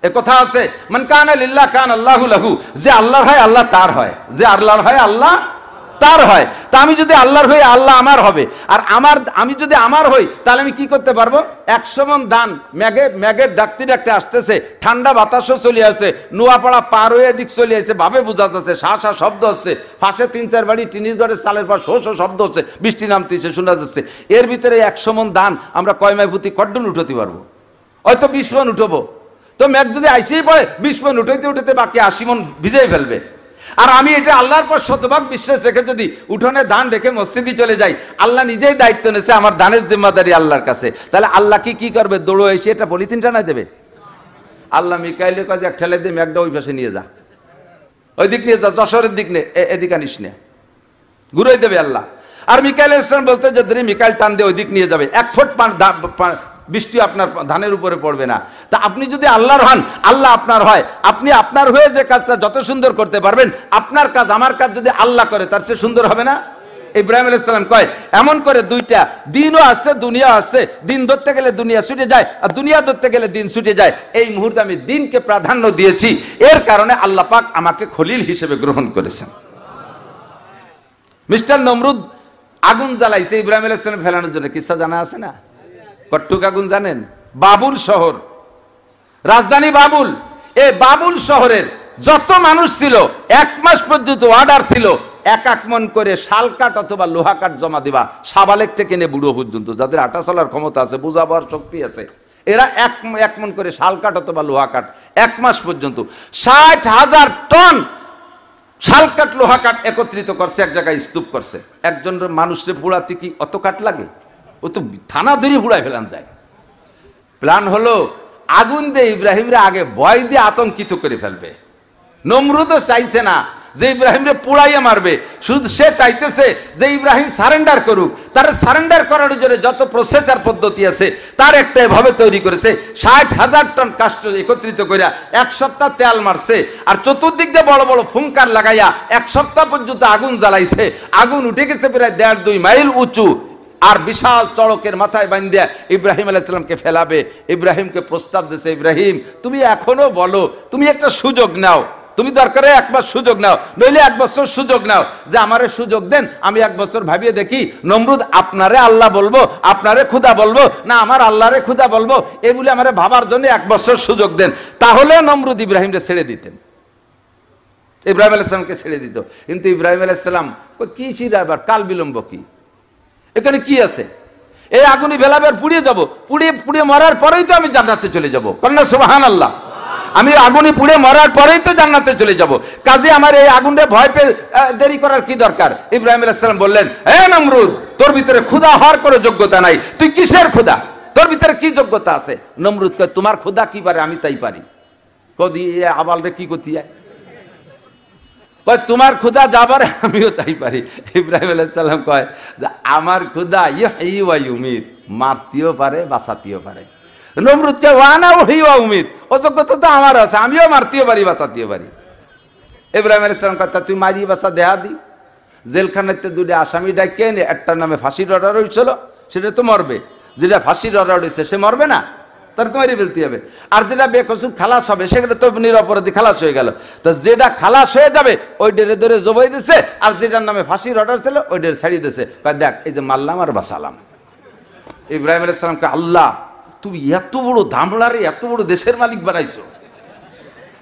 এ কথা আছে, মান কানা লিল্লাহ কানা আল্লাহু লাহু, যে আল্লাহর হয় আল্লাহ তার হয়, যে আল্লাহর হয় আল্লাহ তার হয়। তা আমি যদি আল্লাহর হই, আল্লাহ আমার হবে। আর আমি যদি আমার হই, তাহলে আমি কি করতে পারবো? 100 মণ ধান ম্যাগের ডাকতে আসতেছে, ঠান্ডা বাতাসও চলে আসে, নোয়াপাড়া পার হয়ে এদিক চলে আসে, ভাবে বোঝা যাচ্ছে, শা শব্দ হচ্ছে, পাশে 3-4 বাড়ি টিনির ঘরের চালের পর শো শব্দ হচ্ছে, বৃষ্টি নামতেছে, শোনা যাচ্ছে। এর ভিতরে 100 মণ ধান আমরা কয় মাই প্রতি কড্ডন উঠতে পারবো? হয়তো 20 মণ উঠবো। তো ম্যাগ যদি আইসেই পড়ে, 20 মণ উঠতে বাকি 80 মণ ভিজেই ফেলবে। আর আমি এটা আল্লাহর পর শতভাগ বিশ্বাস রেখে যদি উঠোনে ধান রেখে মসজিদে চলে যাই, আল্লাহ নিজেই দায়িত্ব নিয়েছে, আমার ধানের জিম্মাদারি আল্লাহর কাছে। তাহলে আল্লাহ কি করবে? দৌড়ো এসে এটা পলিথিন টানায় দেবে? আল্লাহ মিকাইলের কাছে এক ঠেলে দিয়ে ম্যাগটা ওই পাশে নিয়ে যা, ওই দিক নিয়ে যা, যশোরের দিক নে, এদিক আনিস নে, ঘুরাই দেবে আল্লাহ। আর মিকাইল ইসলাম বলতে যে মিকাইল টান দিয়ে ওই দিক নিয়ে যাবে, 1 ফুট বৃষ্টি আপনার ধানের উপরে পড়বে না। তা আপনি যদি আল্লাহর হন, আল্লাহ আপনার হয়, আপনি আপনার হয়ে যে কাজটা যত সুন্দর করতে পারবেন, আপনার কাজ আমার কাজ যদি আল্লাহ করে, তার চেয়ে সুন্দর হবে না? ইব্রাহিম আলাইহিস সালাম কয়, এমন করে দুইটা দিনও আসছে, দুনিয়া আসছে। দিন ধরতে গেলে দুনিয়া ছুটে যায়, আর দুনিয়া ধরতে গেলে দিন ছুটে যায়। এই মুহূর্তে আমি দিনকে প্রাধান্য দিয়েছি, এর কারণে আল্লাহ পাক আমাকে খলিল হিসেবে গ্রহণ করেছেন। মিস্টার নমরুদ আগুন জ্বালাইছে ইব্রাহিম আলাইহিস সালাম ফেলানোর জন্য, কিসসা জানা আছে না? কট্টুক আগুন জানেন? বাবুল শহর, রাজধানী বাবুল। এই বাবুল শহরের যত মানুষ ছিল, 1 মাস পর্যন্ত অর্ডার ছিল 1 মণ করে শাল কাঠ অথবা লোহা কাঠ জমা দিবা, সাবালেক থেকে নিয়ে বুড়ো পর্যন্ত, যাদের হাঁটা চলার ক্ষমতা আছে, বোঝাবার শক্তি আছে, এরা 1 মণ করে শাল কাঠ অথবা লোহা কাঠ 1 মাস পর্যন্ত 60,000 টন শাল কাঠ লোহা কাঠ একত্রিত করছে, এক জায়গায় স্তূপ করছে। একজন মানুষকে পোড়াতে কি অত কাঠ লাগে? ও তো থানা ধরে পুড়ায় ফেলান যায়। প্ল্যান হলো আগুন দিয়ে ইব্রাহিমরে আগে ভয় দিয়ে আতঙ্কিত করে ফেলবে। নমরুদও চাইছে না যে ইব্রাহিমরে পুড়াইয়া মারবে, শুধু সে চাইতেছে যে ইব্রাহিম সারেন্ডার করুক। তার সারেন্ডার করার জন্য যত প্রসেসর পদ্ধতি আছে, তার একটা এভাবে তৈরি করেছে। 60,000 টন কাষ্ঠ একত্রিত করিয়া 1 সপ্তাহ তেল মারছে, আর চতুর্দিক দিয়ে বড় বড় ফুঙ্কার লাগাইয়া 1 সপ্তাহ পর্যন্ত আগুন জ্বালাইছে। আগুন উঠে গেছে প্রায় 1.5-2 মাইল উঁচু, আর বিশাল চড়কের মাথায় বান্ধিয়া ইব্রাহিম আলাইহিস সালামকে ফেলাবে। ইব্রাহিমকে প্রস্তাব দিয়েছে, ইব্রাহিম তুমি এখনো বলো, তুমি একটা সুযোগ নাও, তুমি দরকারে 1 মাস সুযোগ নাও, নইলে 1 বছর সুযোগ নাও, যে আমারে সুযোগ দেন, আমি 1 বছর ভাবিয়ে দেখি নমরুদ আপনারে আল্লাহ বলবো, আপনারে খুদা বলবো, না আমার আল্লাহরে খুদা বলবো, এই বলে আমারে ভাবার জন্য 1 বছর সুযোগ দেন। তাহলে নমরুদ ইব্রাহিমকে ছেড়ে দিতেন, ইব্রাহিম আলাইহিস সালামকে ছেড়ে দিত। কিন্তু ইব্রাহিম আলাইহিস সালাম কি ছিল, আবার কাল বিলম্ব কি, এখানে কি আছে? এই আগুনে ফেলাবে আর পুড়িয়ে যাবো, পুড়িয়ে মরার পরেই তো আমি জান্নাতে চলে যাবো। কন্যা সুবহানাল্লাহ, আমি আগুনে পুড়ে মরার পরেই তো জান্নাতে চলে যাব। কাজে আমার এই আগুনে ভয় পেয়ে দেরি করার কি দরকার? ইব্রাহিম আলাইহিস সালাম বললেন, হে নমরুদ, তোর ভিতরে খোদা হওয়ার কোনো যোগ্যতা নাই, তুই কিসের খোদা? তোর ভিতরে কি যোগ্যতা আছে? নমরুদ কয়, তোমার খোদা কি পারে আমি তাই পারি। কদি আবাল রে কি করতে যায়? কয় তোমার খোদা যা পারে আমিও তাই পারি। ইব্রাহিম আলাইহিস সালাম কয় যে আমার খোদা ইহয়ী ওয়া ইউমীত, মারতেও পারে বাঁচাতেও পারে। নমরুদ কে ওয়ানা ওহি ওয়া উমিদ, অযোগ্যতা তো আমার আছে, আমিও মারতেও পারি বাঁচাতেও পারি। ইব্রাহিম আলাইহিস সালাম কথা, তুই মারি বাঁচা দেহা দি। জেলখানাতে 2টা আসামি ডাকে এনে, একটার নামে ফাঁসির অর্ডার হয়েছিল, সেটা তো মরবে, যেটা ফাঁসির অর্ডার হয়েছে সে মরবে না। তার তো মেরে ফেলতে হবে। আর যেটা বেকসুর খালাস হবে সেটা তো নিরপরাধী খালাস হয়ে গেল। তো যেটা খালাস হয়ে যাবে ওই ডেরে ধরে জবাই দিছে, আর যেটার নামে ফাঁসির অর্ডার ছিল ওই ডেরে ছাড়িয়ে দিছে। দেখ এই যে মারলাম আর বাঁচালাম। ইব্রাহিম আলাইহিস সালামকে আল্লাহ তুমি এত বড় দামড়ারে এত বড় দেশের মালিক বানাইছো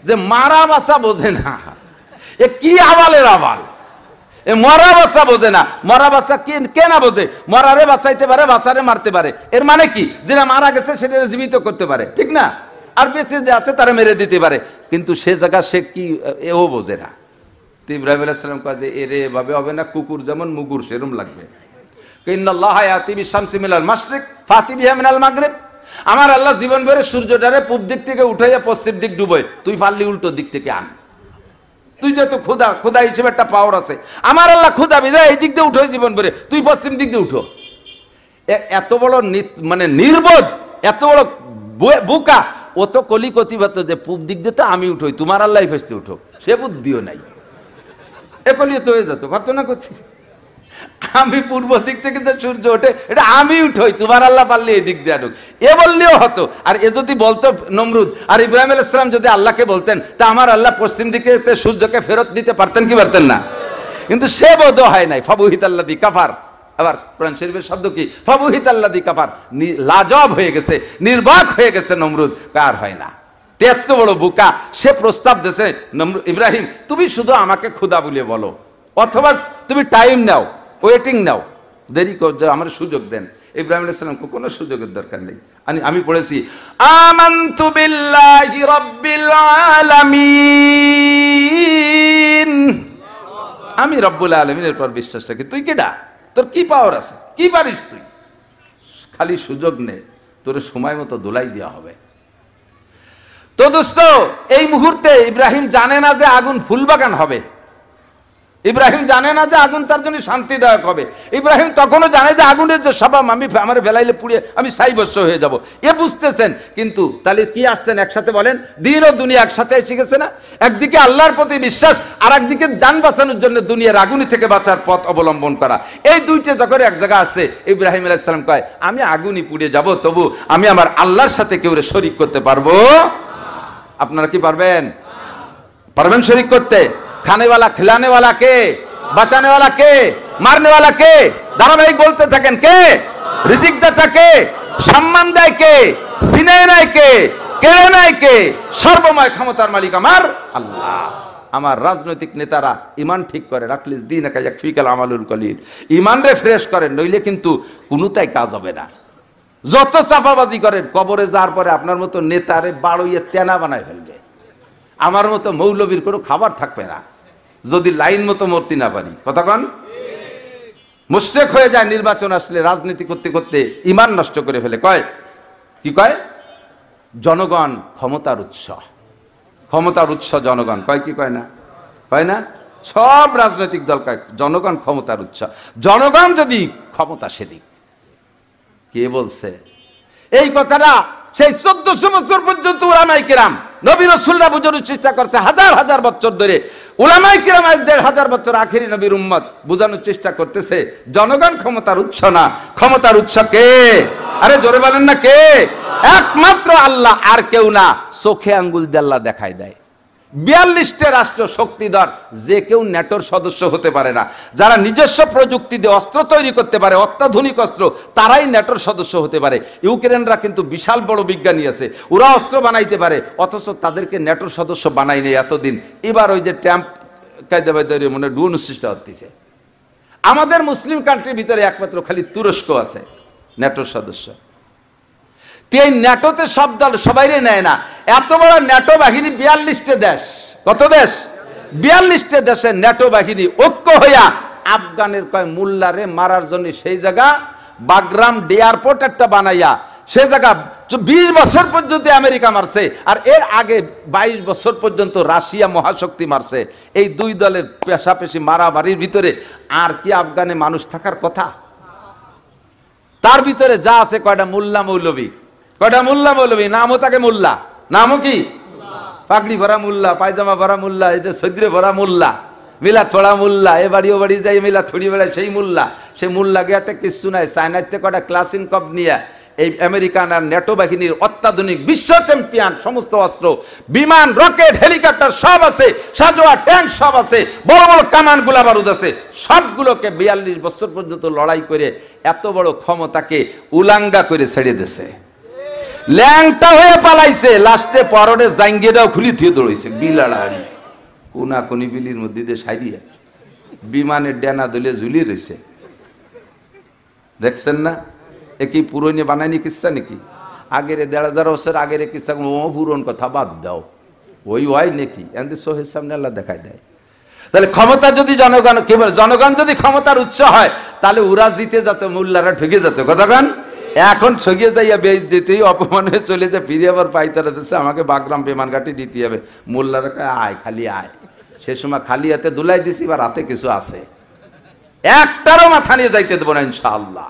যে মারা বাসা বোঝে না। এ কি আবালের আবাল, এ মরা বাসা বোঝে না। মরা বাসা কে না বোঝে? মরারে বাঁচাইতে পারে, বাসারে মারতে পারে। এর মানে কি? যেটা মারা গেছে সেটা জীবিত করতে পারে, ঠিক না? আর বেঁচে যে আছে তারা মেরে দিতে পারে। কিন্তু সে জায়গা সে কি এও বোঝে না। তো ইব্রাহিম আলাইহিস সালাম কয় যে এরে এভাবে হবে না, কুকুর যেমন মুগুর সেরম লাগবে। ইন্নাল্লাহা ইয়াতি বিশ-শামসি মিনাল মাশরিক ফাতি বিহা মিনাল মাগরিব। আমার আল্লাহ জীবন ভরে সূর্যটারে পূব দিক থেকে উঠাইয়া পশ্চিম দিক ডুবোয়, তুই পারলি উল্টো দিক থেকে আন। তুই যেহেতু খোদা হিসেবে একটা পাওয়ার আছে, আমার আল্লাহ খোদা বিদায় এই দিক দিয়ে উঠো জীবন ভরে, তুই পশ্চিম দিক দিয়ে উঠো। এত বড় মানে নির্বোধ, এত বড় বোকা। ও তো কলিকতিবাত যে পূব দিক দিয়ে তো আমি উঠোই, তোমার আল্লাহ ফেসতে উঠো, সে বুদ্ধিও নাই। এ কলিয়ে তো হয়ে যেত, প্রার্থনা করছি আমি পূর্ব দিক থেকে যে সূর্য ওঠে এটা আমি উঠোই, তোমার আল্লাহ পারলে এই দিক দিয়ে আনুক, এ বললেও হতো। আর এ যদি বলতো নমরুদ, আর ইব্রাহিম আলাইহিস সালাম যদি আল্লাহকে বলতেন তা আমার আল্লাহ পশ্চিম দিকে সূর্যকে ফেরত দিতে পারতেন কি পারতেন না? কিন্তু সে বোধ হয় নাই। ফাবুহিতাল্লাযী কাফার। আবার কোরআন শরীফের শব্দ কি? ফাবুহিতাল্লাযী কাফার। লাজবাব হয়ে গেছে, নির্বাক হয়ে গেছে নমরুদ, কার হয় না। এত বড় বোকা, সে প্রস্তাব দিয়েছে ইব্রাহিম তুমি শুধু আমাকে খোদা বলে বলো, অথবা তুমি টাইম নাও, ওয়েটিং নাও, দেরি কর, আমার সুযোগ দেন। ইব্রাহিম আলাইহিস সালামকে কোনো সুযোগের দরকার নেই। আমি পড়েছি আমানতু বিল্লাহি রাব্বিল আলামিন, আমি রব্বুল আলামিনের পর বিশ্বাস রাখি। তুই কেডা? তোর কি পাওয়ার আছে? কি পারিস তুই? খালি সুযোগ নে, তোর সময় মতো দোলাই দেওয়া হবে। তো দোস্ত, এই মুহূর্তে ইব্রাহিম জানে না যে আগুন ফুলবাগান হবে। ইব্রাহিম জানে না যে আগুন তার জন্য শান্তিদায়ক হবে। ইব্রাহিম তখনও জানে যে আগুনের যে স্বভাব, আমি আমার বেলাইলে পুড়িয়ে আমি সাইবস্য হয়ে যাব, এ বুঝতেছেন। কিন্তু তাহলে কি আসছেন একসাথে বলেন? দিন ও দুনিয়া একসাথে এসে গেছে না? একদিকে আল্লাহর প্রতি বিশ্বাস, আর একদিকে জান বাঁচানোর জন্য দুনিয়ার আগুনি থেকে বাঁচার পথ অবলম্বন করা। এই দুইটা যখন এক জায়গায় আসছে, ইব্রাহিম আলাইহিস সালাম কয় আমি আগুনই পুড়ে যাব, তবু আমি আমার আল্লাহর সাথে কেউ শরীক করতে পারবো। আপনারা কি পারবেন? পারবেন শরীক করতে? খানে वाला खिलाने वाला के, बचाने वाला के, मारने वाला के, ধারাবাহিক বলতে থাকেন কে? রিজিক দাতা কে? সম্মান দেয় কে? সিনাই নাই কে? কেড়ে নাই কে? সর্বময় ক্ষমতার মালিক আমার আল্লাহ। আমার রাজনৈতিক নেতারা ইমান ঠিক করে রাখলিস দিন একা ইয়াকফিকাল আমালুল কলিল, ইমান রে ফ্রেশ করেন, নইলে কিন্তু কোনোটাই কাজ হবে না। যত চাপাবাজি করেন, কবরে যাওয়ার পরে আপনার মতো নেতারে বাড়ইয়ে তেনা বানায় ফেলবে। আমার মতো মৌলবীর কোনো খাবার থাকবে না যদি লাইন মতো মরতে না পারি। কথা কন? মুশরিক হয়ে যায় নির্বাচন আসলে, রাজনীতি করতে করতে ইমান নষ্ট করে ফেলে। কয় কি কয়? জনগণ ক্ষমতার উৎস, ক্ষমতার উৎস জনগণ। কয় কি কয় না? কয় না? সব রাজনৈতিক দল কয় জনগণ ক্ষমতার উৎস। জনগণ যদি ক্ষমতা সেদিক। কে বলছে এই কথাটা? সেই 1400 বছর পর্যন্ত উলামায়ে কিরাম, নবী রাসূলরা বোঝানোর চেষ্টা করছে, হাজার হাজার বছর ধরে উলামায়ে কিরাম আজ 1500 বছর আখেরি নবীর উম্মত বোঝানোর চেষ্টা করতেছে জনগণ ক্ষমতার উৎস না। ক্ষমতার উৎস কে? আরে জোরে বলেন না কে? একমাত্র আল্লাহ, আর কেউ না। চোখে আঙ্গুল দিয়ে আল্লাহ দেখাই দেয়। 42টা রাষ্ট্র শক্তিধর, যে কেউ ন্যাটোর সদস্য হতে পারে না। যারা নিজস্ব প্রযুক্তি দিয়ে অস্ত্র তৈরি করতে পারে, অত্যাধুনিক অস্ত্র, তারাই ন্যাটোর সদস্য হতে পারে। ইউক্রেনরা কিন্তু বিশাল বড় বিজ্ঞানী আছে, ওরা অস্ত্র বানাইতে পারে, অথচ তাদেরকে ন্যাটোর সদস্য বানাই নেই এতদিন। এবার ওই যে ট্যাম্প কায়দাবাই তৈরি মনে ডুন সৃষ্টি হচ্ছে। আমাদের মুসলিম কান্ট্রির ভিতরে একমাত্র খালি তুরস্ক আছে ন্যাটোর সদস্য। এই ন্যাটোতে সব দল সবাইরে নেয় না। এত বড় ন্যাটো বাহিনী, 42টা দেশ। কত দেশ? 42টা দেশের ন্যাটো বাহিনী ঐক্য হইয়া আফগানের কয় মোল্লারে মারার জন্য সেই জায়গা বাগরাম এয়ারপোর্ট একটা বানাইয়া, সেই জায়গা 20 বছর পর্যন্ত আমেরিকা মারছে, আর এর আগে 22 বছর পর্যন্ত রাশিয়া মহাশক্তি মারছে। এই দুই দলের পেশাপেশি মারামারির ভিতরে আর কি আফগানে মানুষ থাকার কথা? তার ভিতরে যা আছে কয়টা মোল্লা মৌলবী, কয়টা মোল্লা মৌলবী, নামও তাকে মোল্লা। নামও কি? পাগড়ি ভরা মোল্লা, পায়জামা ভরা মোল্লা, এটা সৈদ্রে ভরা মোল্লা, মিলা থোড়া মোল্লা, এ বাড়ি ও বাড়ি যাই মিলা থড়ি বেড়ায় সেই মোল্লা। সে মোল্লা গিয়াতে কিছু নাই, চায়নাতে কয়টা ক্লাসিন কপ নিয়ে এই আমেরিকান আর ন্যাটো বাহিনীর অত্যাধুনিক বিশ্ব চ্যাম্পিয়ন সমস্ত অস্ত্র, বিমান, রকেট, হেলিকপ্টার সব আছে, সাজোয়া ট্যাঙ্ক সব আছে, বড় বড় কামান গোলা বারুদ আছে, সবগুলোকে 42 বছর পর্যন্ত লড়াই করে এত বড় ক্ষমতাকে উলাঙ্গা করে ছেড়ে দিয়েছে। ল্যাংটা হয়ে পালাইছে, লাস্টে পরনে জাঙ্গিয়াটাও খুলি থুয়ে দৌড়াইছে বিলাড়াড়ি কোনা কোনি বিলির মধ্যে দিয়ে সাইডিয়া বিমানের ডেনা দলে ঝুলিয়ে রয়েছে। দেখছেন না, এ কি পুরনো বানায়নি কিচ্ছা নাকি? আগের 1500 বছর আগের কিচ্ছা, ও পুরন কথা বাদ দাও, ওই হয় নাকি? এমনি চোখের সামনে আল্লাহ দেখাই দেয়। তাহলে ক্ষমতা যদি জনগণ, কি বলে, জনগণ যদি ক্ষমতার উৎস হয়, তাহলে ওরা জিতে যেত, মোল্লারা ঠকে যেত। কতক্ষণ এখন ঠকে যাইয়া বেশ যেতেই অপমান হয়ে চলে যায়, ফিরে আবার পাইতারা দিচ্ছে আমাকে বাগরাম বিমান ঘাটি দিতে হবে। মোল্লারা আয়, খালি আয়। সে সময় খালি হাতে দুলাই দিছি, বা রাতে কিছু আছে, একটারও মাথা নিয়ে যাইতে দেবো না ইনশাআল্লাহ।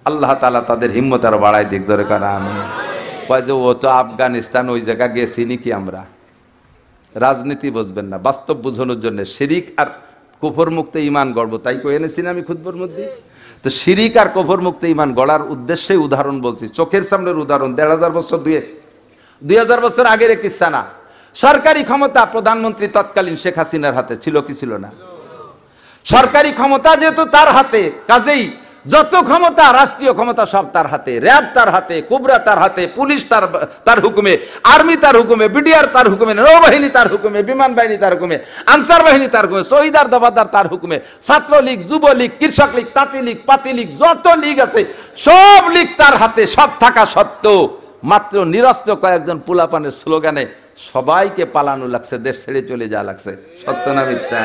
আল্লাহ তাআলা তাদের হিম্মত আরো বাড়াই দিক, জোরে করে আমিন। কয় যে ও তো আফগানিস্তান, ওই জায়গা গেছি নাকি আমরা? রাজনীতি বুঝবেন না, বাস্তব বোঝানোর জন্য শিরিক আর কুফর মুক্ত ঈমান গড়ব, তাই কই এনেছি না আমি খুতবার মধ্যে। তো শিরিক আর কুফর মুক্ত ঈমান গড়ার উদ্দেশ্যে উদাহরণ বলছি, চোখের সামনের উদাহরণ। 1500 বছর 2000 বছর আগের কিচ্ছা না। সরকারি ক্ষমতা প্রধানমন্ত্রী তৎকালীন শেখ হাসিনার হাতে ছিল কি ছিল না? সরকারি ক্ষমতা যেহেতু তার হাতে, কাজেই যত ক্ষমতা, রাষ্ট্রীয় ক্ষমতা সব তার হাতে। র্যাব তার হাতে, কুবরা তার হাতে, পুলিশ তার হুকুমে, আর্মি তার হুকুমে, বিডিআর তার হুকুমে, নৌবাহিনী তার হুকুমে, বিমান বাহিনী তার হুকুমে, আনসার বাহিনী তার হুকুমে, শহীদার দফাদার তার হুকুমে, ছাত্রলীগ, যুবলীগ, কৃষক লীগ, তাঁতি লীগ, পাতি লীগ, যত লীগ আছে সব লীগ তার হাতে। সব থাকা সত্ত্বেও মাত্র নিরস্ত্র কয়েকজন পোলাপানের স্লোগানে সবাইকে পালানো লাগছে, দেশ ছেড়ে চলে যাওয়া লাগছে। সত্য না মিথ্যা?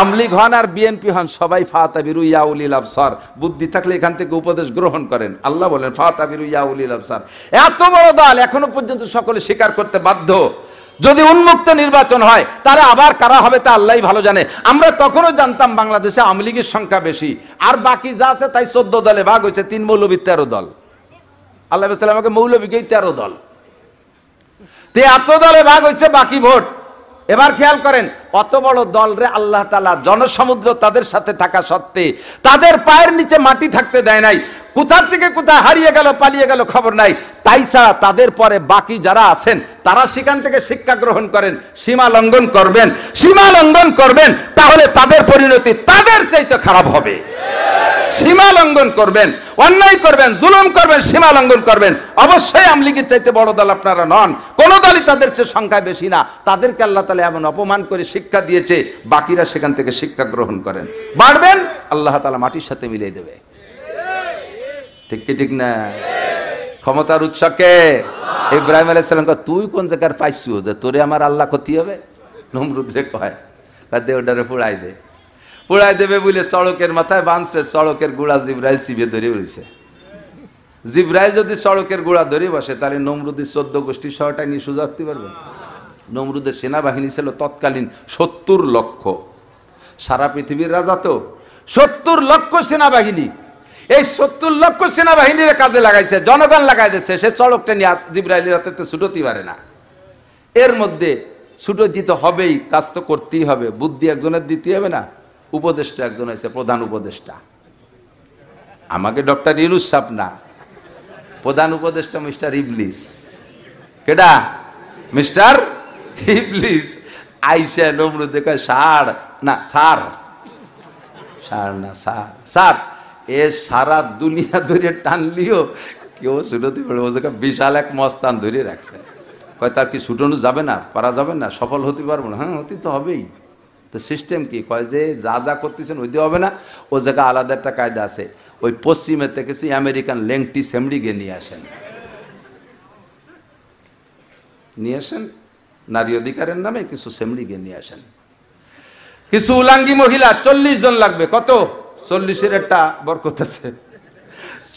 আমলিগ হন আর বিএনপি হন, সবাই ফাতাবিরু ইয়া উলিল আবসার। বুদ্ধি থাকলে এখান থেকে উপদেশ গ্রহণ করেন। আল্লাহ বলেন ফাতাবিরু ইয়া উলিল আবসার। এত বড় দল এখনো পর্যন্ত সকলে স্বীকার করতে বাধ্য। যদি উন্মুক্ত নির্বাচন হয় তাহলে আবার কারা হবে তা আল্লাহই ভালো জানে। আমরা তখনও জানতাম বাংলাদেশে আমলিগের সংখ্যা বেশি, আর বাকি যা আছে তাই 14 দলে ভাগ হয়েছে। 3 মৌলবী 13 দল। আল্লাহ আমাকে মৌলবীকেই 13 দল, এত দলে ভাগ হয়েছে, বাকি ভোট। এবার খেয়াল করেন, অত বড় দল রে আল্লাহ তাআলা জনসমুদ্র তাদের সাথে থাকা সত্ত্বে তাদের পায়ের নিচে মাটি থাকতে দেয় নাই। কোথা থেকে কোথায় হারিয়ে গেল, পালিয়ে গেল, খবর নাই। তাই তাদের পরে বাকি যারা আছেন তারা সেখান থেকে শিক্ষা গ্রহণ করেন, সীমা লঙ্ঘন করবেন, সীমা লঙ্ঘন করবেন, তাহলে তাদের পরিণতি তাদের চাইতে খারাপ হবে। সীমা লঙ্ঘন করবেন, অন্যায় করবেন, জুলুম করবেন, সীমা লঙ্ঘন করবেন, অবশ্যই আমলিগের চাইতে বড় দল আপনারা নন। কোন দলই তাদের চেয়ে সংখ্যায় বেশি না। তাদেরকে আল্লাহ তাআলা এমন অপমান করে শিক্ষা দিয়েছে, বাকিরা সেখান থেকে শিক্ষা গ্রহণ করেন। বাড়বেন, আল্লাহ তাআলা মাটির সাথে মিলিয়ে দেবে। ঠিক কি ঠিক না? ক্ষমতার উৎসকে ইব্রাহিম আলাইহিস সালাম কয়, তুই কোন জায়গার পাইছু যে তোরে আমার আল্লাহ ক্ষতি হবে? নমরুদ যে কয়, দে ওটারে পুড়াই দে। পুড়াই দেবে বলে সড়কের মাথায় বাঁধছে, সড়কের গুড়া জিব্রাইল চিবিয়ে ধরে রয়েছে। জিব্রাইল যদি সড়কের গুড়া ধরে বসে, তাহলে নমরুদের 14 গোষ্ঠী সহটাই নিয়ে সোজা আসতে পারবে। নমরুদের সেনাবাহিনী ছিল তৎকালীন 70 লক্ষ। সারা পৃথিবীর রাজা তো, 70 লক্ষ সেনাবাহিনী। এই 70 লক্ষ সেনাবাহিনীর কাজে লাগাইছে, জনগণ লাগাই দিচ্ছে। সে সড়কটা নিয়ে জিব্রাইলের হাতে ছুটোতে পারে না। এর মধ্যে ছুটো দিতে হবেই, কাজ তো করতেই হবে। বুদ্ধি একজনের দিতে হবে না? উপদেষ্টা একজন হয়েছে, প্রধান উপদেষ্টা। আমাকে ডক্টর ইউনূস সাহেব না, প্রধান উপদেষ্টা মিস্টার ইবলিস। কেডা? মিস্টার ইবলিস। আইসা নমরুদ দেখে সার না সার, সার না সার, সার। এ সারা দুনিয়া ধরে টানলিও কেউ ছুটোতে পারে। ও জায়গায় বিশাল এক মস্তান ধরে রাখছে। কয় তার কি ছুটানো যাবে না, পারা যাবে না, সফল হতে পারবো না? হ্যাঁ, হতে তো হবেই। তো সিস্টেম কি? কয় যে যা যা করতেছেন ওই দিয়ে হবে না। ও জায়গায় আলাদা একটা কায়দা আছে। ওই পশ্চিমের থেকে কিছু আমেরিকান লেংটি সেমড়িকে নিয়ে আসেন, নিয়ে আসেন নারী অধিকারের নামে কিছু সেমড়িকে নিয়ে আসেন। কিছু উলাঙ্গি মহিলা, 40 জন লাগবে। কত? 40-এর একটা বরকত আছে।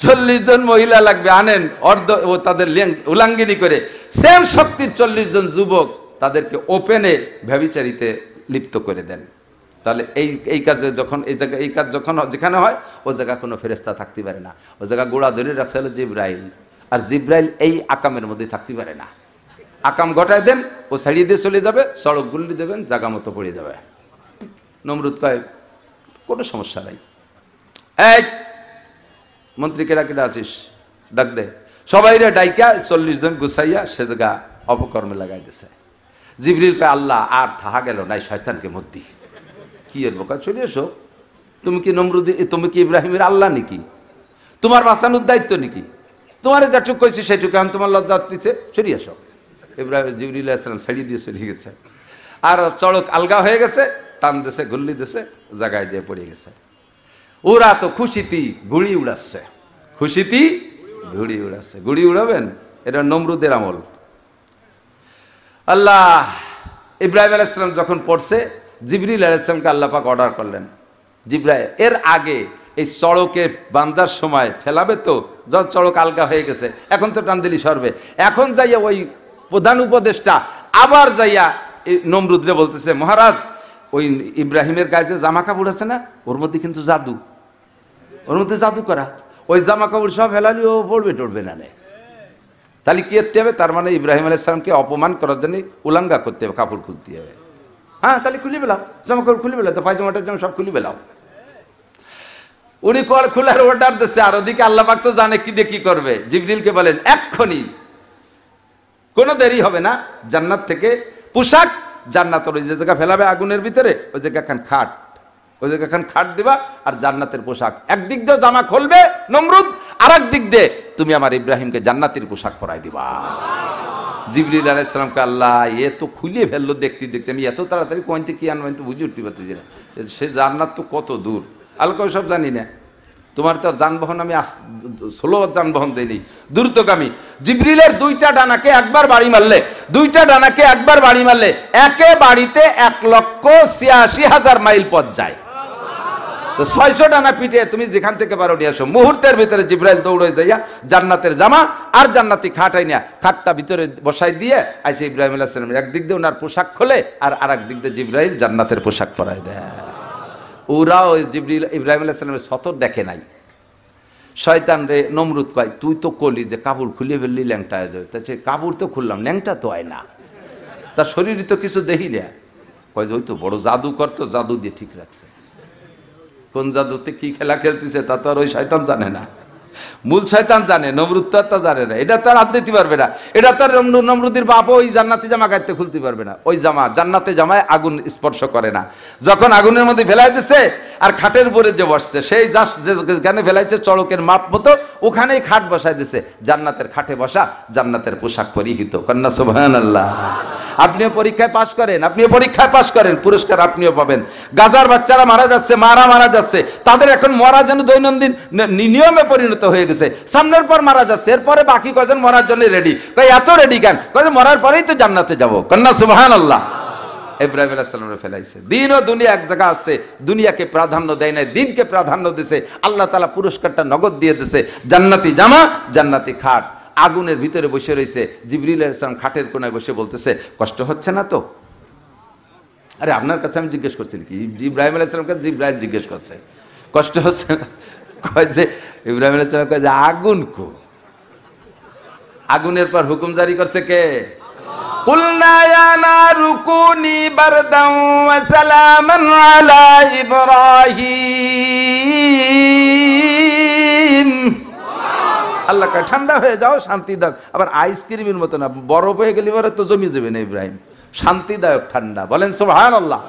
40 জন মহিলা লাগবে, আনেন। অর্ধ ও তাদের উলাঙ্গিনী করে সেম শক্তির 40 জন যুবক, তাদেরকে ওপেনে ব্যভিচারিতে লিপ্ত করে দেন। তাহলে এই কাজে যখন এই জায়গায় এই কাজ যখন যেখানে হয়, ও জায়গা কোনো ফেরেশতা থাকতে পারে না। ও জায়গা গোড়া ধরে রাখছে হলো জিব্রাইল। আর জিব্রাইল এই আকামের মধ্যে থাকতে পারে না। আকাম ঘটায় দেন, ও ছাড়িয়ে দিয়ে চলে যাবে, সড়ক গুলি দেবেন, জায়গা মতো পড়ে যাবে। নমরুদ কয় কোনো সমস্যা নাই। এই মন্ত্রী কেডা কেডা আছিস? ডাক দে। সবাইরে ডাইকা 40 জন গুছাইয়া সে জায়গা অপকর্মে লাগাই দিছে। জিবরিল কে আল্লাহ আর থাহা গেল নাই, শয়তানকে মদ্দি কি এর বোকা, চলে এসো। তুমি কি নমরুদ, তুমি কি ইব্রাহিমের আল্লাহ নাকি? তোমার বাঁচানোর দায়িত্ব নাকি? তোমার যেটুক কইছি সেটুকু আমি তোমার লজ্জা দিচ্ছে, চলে আসো। ইব্রাহিম জিবরিল আলাইহিস সালাম ছাড়িয়ে দিয়ে চলে গেছে। আর চড়ক আলগা হয়ে গেছে, টান দিছে, গুল্লি দিছে, জায়গায় যেয়ে পড়ে গেছে। ওরা তো খুশিতি ঘুড়ি উড়াচ্ছে, খুশিতি ঘুড়ি উড়াচ্ছে। ঘুড়ি উড়াবেন, এটা নমরুদের আমল। আল্লাহ ইব্রাহিম আলাইহিস সালাম যখন পড়ছে, জিবরিল আলাইহিস সালামকে আল্লাহ পাক অর্ডার করলেন, জিবরাইল এর আগে এই চড়কে বান্দার সময় ফেলাবে তো, যত চড়ক আলগা হয়ে গেছে, এখন তো টান দিলি সরবে। এখন যাইয়া ওই প্রধান উপদেষ্টা আবার যাইয়া নমরুদরে বলতেছে, মহারাজ ওই ইব্রাহিমের গায়ে যে জামা কাপড় আছে না, ওর মধ্যে কিন্তু জাদু, ওর মধ্যে জাদু করা, ওই জামা কাপড় সব ফেলালি ও পড়বে টড়বে না। তাহলে কি করতে হবে? তার মানে ইব্রাহিম আলাইহিস সালামকে অপমান করার জন্য উলাঙ্গা করতে হবে, কাপড় খুলতে হবে। হ্যাঁ, তাহলে খুলে পেলাম, জামা কাপড় খুলে পেলাম, তো পায়জামাটার জামা সব খুলে পেলাম। উনি কল খোলার অর্ডার দিচ্ছে, আর ওদিকে আল্লাহ পাক তো জানে কি দিয়ে কি করবে। জিবরিলকে বলেন এক্ষুনি, কোনো দেরি হবে না, জান্নাত থেকে পোশাক, জান্নাতের ওই যে জায়গা ফেলাবে আগুনের ভিতরে, ওই জায়গা খান খাট, ওই জায়গা খান খাট দিবা, আর জান্নাতের পোশাক একদিক দিয়ে জামা খুলবে নমরুদ, আর একদিক দিয়ে তুমি আমার ইব্রাহিমকে জান্নাতের পোশাক পরাই দিবা। জিবরিল আলাইহিস সালামকে আল্লাহ এ তো খুলে ফেললো দেখতে দেখতে, আমি এত তাড়াতাড়ি কোয়াইতে কি আনবেন তো বুঝে উঠতে পারতেছি না, সে জান্নাত তো কত দূর, আল্লাহ সব জানি না। তোমার তো যানবাহন আমি স্লো যানবাহন দেয়নি, দ্রুতগামী। জিবরিলের দুইটা ডানাকে একবার বাড়ি মারলে, দুইটা ডানাকে একবার বাড়ি মারলে একে বাড়িতে 1,86,000 মাইল পথ যায়। তো 600 ডানা পিটে তুমি যেখান থেকে পারো নিয়ে আসো। মুহূর্তের ভিতরে জিবরাইল দৌড়ে যাইয়া জান্নাতের জামা আর জান্নাতি খাটাই না, খাটটা ভিতরে বসাই দিয়ে আইসে ইব্রাহিম আলাইহিস সালাম একদিক দিয়ে ওনার পোশাক খোলে, আর আরেক দিক দিয়ে জিবরাইল জান্নাতের পোশাক পরাই দেয়। ওরা ওই জিবরিল ইব্রাহিম আলাইহিস সালামের সতর দেখে নাই। শয়তান রে নমরুদ কয়, তুই তো কলি যে কাপড় খুলে ফেললি ল্যাংটা হয়ে যাবে, তা সে কাপড় তো খুললাম, ল্যাংটা তো হয় না, তার শরীরে তো কিছু দেখি না। কয় যে ওই তো বড় জাদু করতো, জাদু দিয়ে ঠিক রাখছে। কোন জাদুতে কি খেলা খেলতেছে তা তো আর ওই শয়তান জানে না, মূল শয়তান জানে, নমরুদ তো আর তা জানে না। এটা তো আর হাত দিতে পারবে না, এটা তো আর নমরুদের বাপ ওই জান্নাতি জামা গাইতে খুলতে পারবে না। ওই জামা জান্নাতে জামায় আগুন স্পর্শ করে না। যখন আগুনের মধ্যে ফেলাই দিছে আর খাটের উপরে যে বসছে, সেই যেখানে ফেলাইছে চড়কের মাপ মতো ওখানেই খাট বসাই দিছে, জান্নাতের খাটে বসা, জান্নাতের পোশাক পরিহিত। কন্যা সুবহানাল্লাহ। আপনিও পরীক্ষায় পাশ করেন, আপনিও পরীক্ষায় পাশ করেন, পুরস্কার আপনিও পাবেন। গাজার বাচ্চারা মারা যাচ্ছে, মারা যাচ্ছে, তাদের এখন মরা যেন দৈনন্দিন নিয়মে পরিণত হয়ে গেছে। সামনের পর মারা যাচ্ছে, এরপরে বাকি কজন মরার জন্য রেডি। কই এত রেডি কেন? কই মরার পরেই তো জান্নাতে যাব। কন্যা সুবহানাল্লাহ। ইব্রাহিম আলাইহিস সালামের ফেলাইছে, দিন ও দুনিয়া এক জায়গা আসছে, দুনিয়াকে প্রাধান্য দেয় না, দিনকে প্রাধান্য দিছে। আল্লাহ তাআলা পুরস্কারটা নগদ দিয়ে দিছে, জান্নাতি জামা, জান্নাতি খাট। আগুনের ভিতরে বসে রয়েছে, জিবরিল আলাইহিস সালাম খাটের কোনায় বসে বলতেছে, কষ্ট হচ্ছে না তো? আরে আপনার কাছে আমি জিজ্ঞেস করছি কি? ইব্রাহিম আলাইহিস সালামকে জিবরাইল জিজ্ঞেস করছে, কষ্ট হচ্ছে না? কয় যে ইব্রাহিম আলাইহিস সালাম কয় যে আগুন কো, আগুনের পর হুকুম জারি করছে কে? কুলনা ইয়া নারু কুনি বারদান ওয়া সালামান আলা ইব্রাহিম। আল্লাহ কয় ঠান্ডা হয়ে যাও, শান্তিদায়ক। আবার আইসক্রিমের মতো না, বরফ হয়ে গেলে পরে তো জমি যাবে না ইব্রাহিম, শান্তিদায়ক ঠান্ডা। বলেন সুবহানাল্লাহ,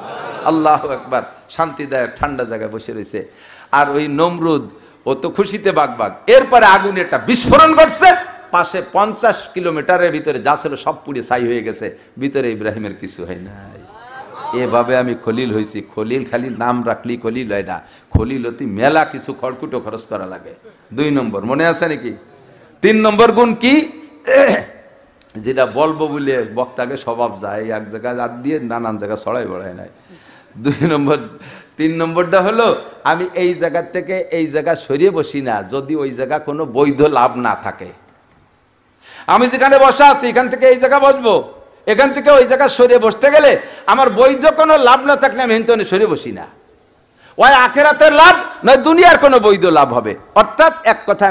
আল্লাহু আকবার। শান্তিদায়ক ঠান্ডা জায়গায় বসে রয়েছে। আর ওই নমরুদ ও তো খুশিতে বাগবাগ। এরপরে আগুনে একটা বিস্ফোরণ ঘটছে, পাশে 50 কিলোমিটারের ভিতরে যা ছিল সব পুড়ে ছাই হয়ে গেছে, ভিতরে ইব্রাহিমের কিছু হয় নাই। এভাবে আমি খলিল হয়েছি। খলিল খালি নাম রাখলি খলিল হয় না, খলিল হতে মেলা কিছু খড়কুটো খরচ করা লাগে। 2 নম্বর মনে আছে নাকি? 3 নম্বর গুণ কি, যেটা বলবো বলে বক্তাকে স্বভাব যায়, এক জায়গায় হাত দিয়ে নানান জায়গায় ছড়াই বড়ায় নাই। 3 নম্বরটা হলো, আমি এই জায়গা থেকে এই জায়গা সরিয়ে বসি না যদি ওই জায়গা কোনো বৈধ লাভ না থাকে। আমি যেখানে বসা আছি এখান থেকে এই জায়গা বসবো, এখান থেকে ওই জায়গা সরিয়ে বসতে গেলে আমার বৈধ কোনো লাভ না থাকলে আমি হিন্দনে সরিয়ে বসি না। ওই আখেরাতের লাভ নয় দুনিয়ার কোনো বৈধ লাভ হবে। অর্থাৎ এক কথা,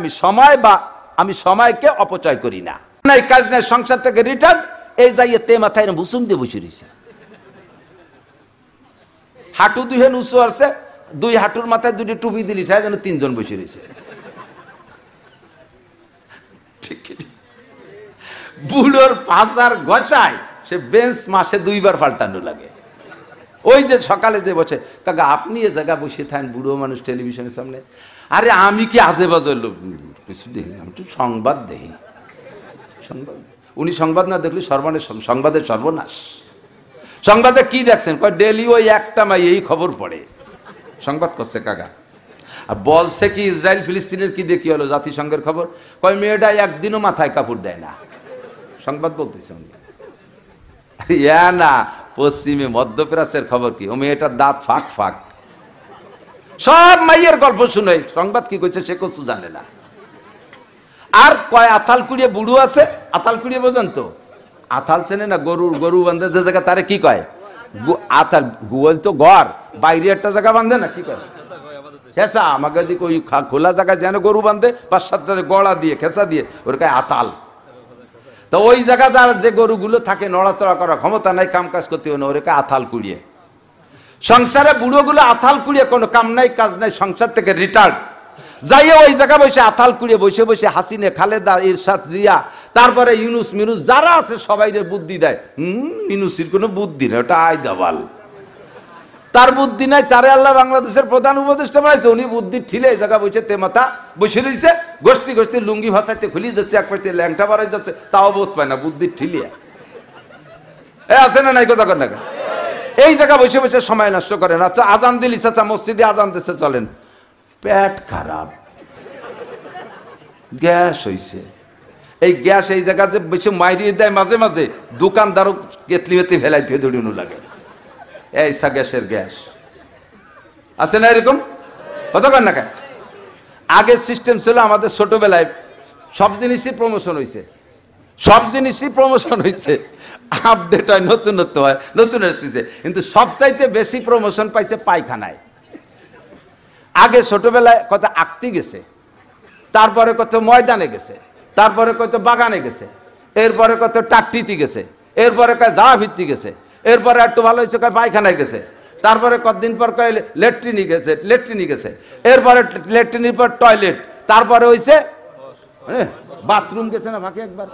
আমি সময়কে অপচয় করি না। এই কাজ নেই, সংসার থেকে রিটার্ন, এই যাইয়ে তে মাথায় ভুসুম দিয়ে বসে রয়েছে, হাঁটু 2 হেন উঁচু আছে, 2 হাঁটুর মাথায় 2টি টুপি দিলি ঠায় যেন 3 জন বসে রয়েছে। ঠিক ঠিক। বুড়োর পাশার গসায় সে বেঞ্চ মাসে 2 বার পাল্টানো লাগে। ওই যে সকালে যে বসে, কাকা আপনি এ জায়গা বসে থাকেন বুড়ো মানুষ টেলিভিশনের সামনে। আরে আমি কি আজে বাজে লোক কিছু দেখি, আমি তো সংবাদ দেখি। সংবাদ উনি সংবাদ না দেখলে সংবাদের সর্বনাশ। সংবাদে কি দেখছেন? কয় ডেলি ওই একটা মাই এই খবর পড়ে সংবাদ করছে কাকা। আর বলছে কি ইসরায়েল ফিলিস্তিনের কি দেখি হলো জাতিসংঘের খবর, কয় মেয়েটা একদিনও মাথায় কাপড় দেয় না। সংবাদ বলতেছে উনি। ইয়া না, পশ্চিমে মধ্যপ্রাচ্যের খবর কি, ও মেয়েটার দাঁত ফাঁক ফাঁক। সব মাইয়ের গল্প শুনে সংবাদ কি কইছে সে কিছু জানে না। আর কয় আতাল কুড়িয়ে বুড়ো আছে, আতাল কুড়িয়ে বোঝেন তো? আতাল চেনে না? গরু বান্ধে যে জায়গা, তারে কি কয়? আতাল। গোয়াল তো ঘর, বাইরে একটা জায়গা বান্ধে না, কি কয়? খেসা। আমাকে দিকে ওই খোলা জায়গায় যেন গরু বান্ধে 5-7টা গড়া দিয়ে খেসা দিয়ে, ওর কয় আতাল। তো ওই জায়গা যার যে গরুগুলো থাকে নড়াচড়া করার ক্ষমতা নাই, কাম কাজ করতে হবে না, ওরে কয় আতাল কুড়িয়ে। সংসারে বুড়োগুলো আতাল কুড়িয়ে, কোনো কাম নাই কাজ নাই, সংসার থেকে রিটায়ার্ড যাইয়ে ওই জায়গা বসে আতাল কুড়িয়ে বসে বসে হাসিনে, খালেদা, ইরশাদ, জিয়া, তারপরে ইউনুস মিনুস যারা আছে সবাই বুদ্ধি দেয়। ইউনুসির কোনো বুদ্ধি নেই, ওটা আয় দাবাল, তার বুদ্ধি নাই। চারে আল্লাহ বাংলাদেশের প্রধান উপদেষ্টা বানাইছে, উনি বুদ্ধি ঠিলে এই জায়গা বসে তেমাতা বসে রয়েছে, গোষ্ঠী গোষ্ঠী লুঙ্গি ভাষাতে খুলি যাচ্ছে, এক পাশে ল্যাংটা বাড়াই যাচ্ছে, তাও বোধ পায় না বুদ্ধির ঠিলিয়া। এ আছে না নাই কথা কর না? এই জায়গা বসে বসে সময় নষ্ট করেন। আচ্ছা আজান দিলি, চাচা মসজিদে আজান দিতে চলেন, পেট খারাপ, গ্যাস হইছে। এই গ্যাস এই জায়গাতে বেশি মাইরিয়ে দেয়, মাঝে মাঝে দোকানদারও কেতলি মেতে ফেলাই দিয়ে দৌড়ানো লাগে। এইসা গ্যাসের গ্যাস আছে না এরকম? কতক্ষণ না কেন? আগের সিস্টেম ছিল আমাদের ছোটবেলায়, সব জিনিসই প্রমোশন হয়েছে, সব জিনিসই প্রমোশন হয়েছে, আপডেট হয়, নতুনত্ব হয়, নতুন আসতেছে। কিন্তু সবচাইতে বেশি প্রমোশন পাইছে পায়খানায়। আগে ছোটবেলায় কত আঁকতি গেছে, তারপরে কত ময়দানে গেছে, তারপরে কত বাগানে গেছে, এরপরে কত টাকটিতে গেছে, এরপরে কয় জামা ভিত্তি গেছে, এরপরে একটু ভালো হয়েছে কয় পায়খানায় গেছে, তারপরে কতদিন পর কয় ল্যাট্রিনে গেছে, এরপরে ল্যাট্রিনের পর টয়লেট, তারপরে হয়েছে বাথরুম গেছে না ফাঁকে একবার,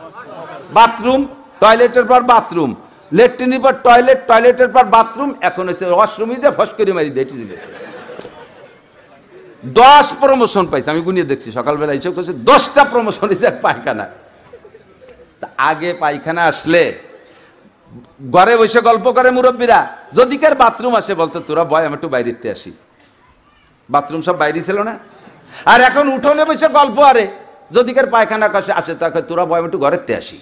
বাথরুম, টয়লেটের পর বাথরুম, ল্যাট্রিনের পর টয়লেট, টয়লেটের পর বাথরুম, এখন হয়েছে ওয়াশরুমে যে ফস করে মারি দেয়। 10 প্রমোশন পাইছে, আমি গুনিয়ে দেখছি সকালবেলা এইসব করছে, 10টা প্রমোশন হয়েছে পায়খানা। আগে পায়খানা আসলে ঘরে বসে গল্প করে মুরব্বীরা, যদি কার বাথরুম আসে বলতো তোরা বয় আমি একটু বাইরেতে আসি, বাথরুম সব বাইরে ছিল না। আর এখন উঠোনে বসে গল্প, আরে যদি কার পায়খানা কাছে আসে তাকে তোরা বয় আমি একটু ঘরেতে আসি,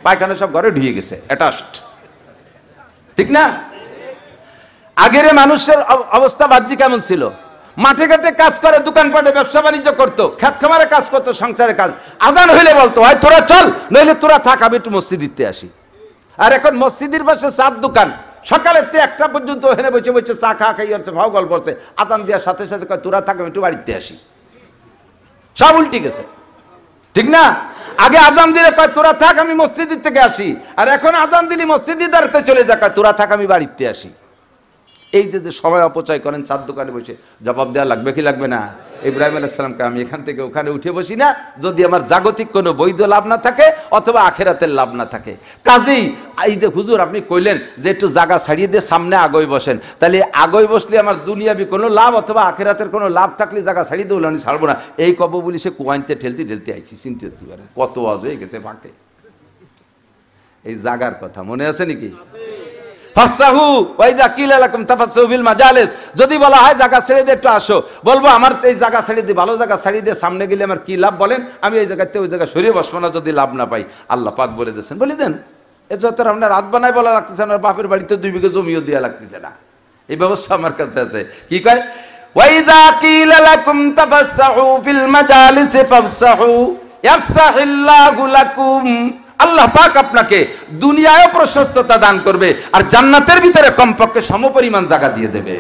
পায়খানা সব ঘরে ঢুয়ে গেছে অ্যাটাচড, ঠিক না? আগের মানুষের অবস্থা বাহ্যিক কেমন ছিল? মাঠে ঘাটে কাজ করে, দোকানপাটে ব্যবসা বাণিজ্য করতো, খেত খামারে কাজ করতো, সংসারে কাজ। আজান হইলে বলতো হয় তোরা চল, নইলে তোরা থাক, আমি একটু মসজিদে আসি। আর এখন মসজিদের পাশে চার দোকান, সকালে 1টা পর্যন্ত ওখানে বসে বসে চা খাই আসছে, ভাও গল্প করছে, আজান দেওয়ার সাথে সাথে কয় তোরা থাক, আমি একটু বাড়িতে আসি। সব উল্টে গেছে, ঠিক না? আগে আজান দিলে কয় তোরা থাক, আমি মসজিদের থেকে আসি, আর এখন আজান দিলি মসজিদের দাঁড়াতে চলে যা, কয় তোরা থাক, আমি বাড়িতে আসি। এই যে সময় অপচয় করেন চার দোকানে বসে, জবাব দেওয়া লাগবে কি লাগবে না? ইব্রাহিম আলাইহিস সালামকে আমি এখান থেকে ওখানে উঠে বসি না যদি আমার জাগতিক কোনো বৈধ লাভ না থাকে অথবা আখেরাতের লাভ না থাকে। কাজেই এই যে হুজুর আপনি কইলেন যে একটু জায়গা ছাড়িয়ে দিয়ে সামনে আগোয় বসেন, তাহলে আগোয় বসলে আমার দুনিয়াবি কোনো লাভ অথবা আখেরাতের কোনো লাভ থাকলে জায়গা ছাড়িয়ে দেবো, আমি ছাড়বো না। এই কব বলি সে কুয়াইতে ঠেলতে আইছি, চিনতে পারেন কত আজ হয়ে গেছে ফাঁকে। এই জাগার কথা মনে আছে নাকি? যদি বলা হয় জায়গা ছেড়ে দিয়ে একটু আসো, বলবো আমার এই জায়গা ছেড়ে দিয়ে, ভালো জায়গা ছাড়িয়ে দিয়ে সামনে গেলে আমার কি লাভ বলেন? আমি এই জায়গাতে ওই জায়গায় সরিয়ে বসবো না যদি লাভ না পাই। আল্লাহ পাক বলে দিয়েছেন, বলে দেন এ যত আপনার রাত বানায় বলা লাগতেছে না, বাপের বাড়িতে 2 বিঘা জমিও দেওয়া লাগতেছে না, এই ব্যবস্থা আমার কাছে আছে। কি কয়? ওয়াইযা কিলা লাকুম তাফাসসাহু ফিল মাজালিসি ফাফসাহু ইয়াফসাহিল্লাহু লাকুম। আল্লাহ পাক আপনাকে দুনিয়ায় প্রশস্ততা দান করবে আর জান্নাতের ভিতরে কমপক্ষে সমপরিমাণ জায়গা দিয়ে দেবে।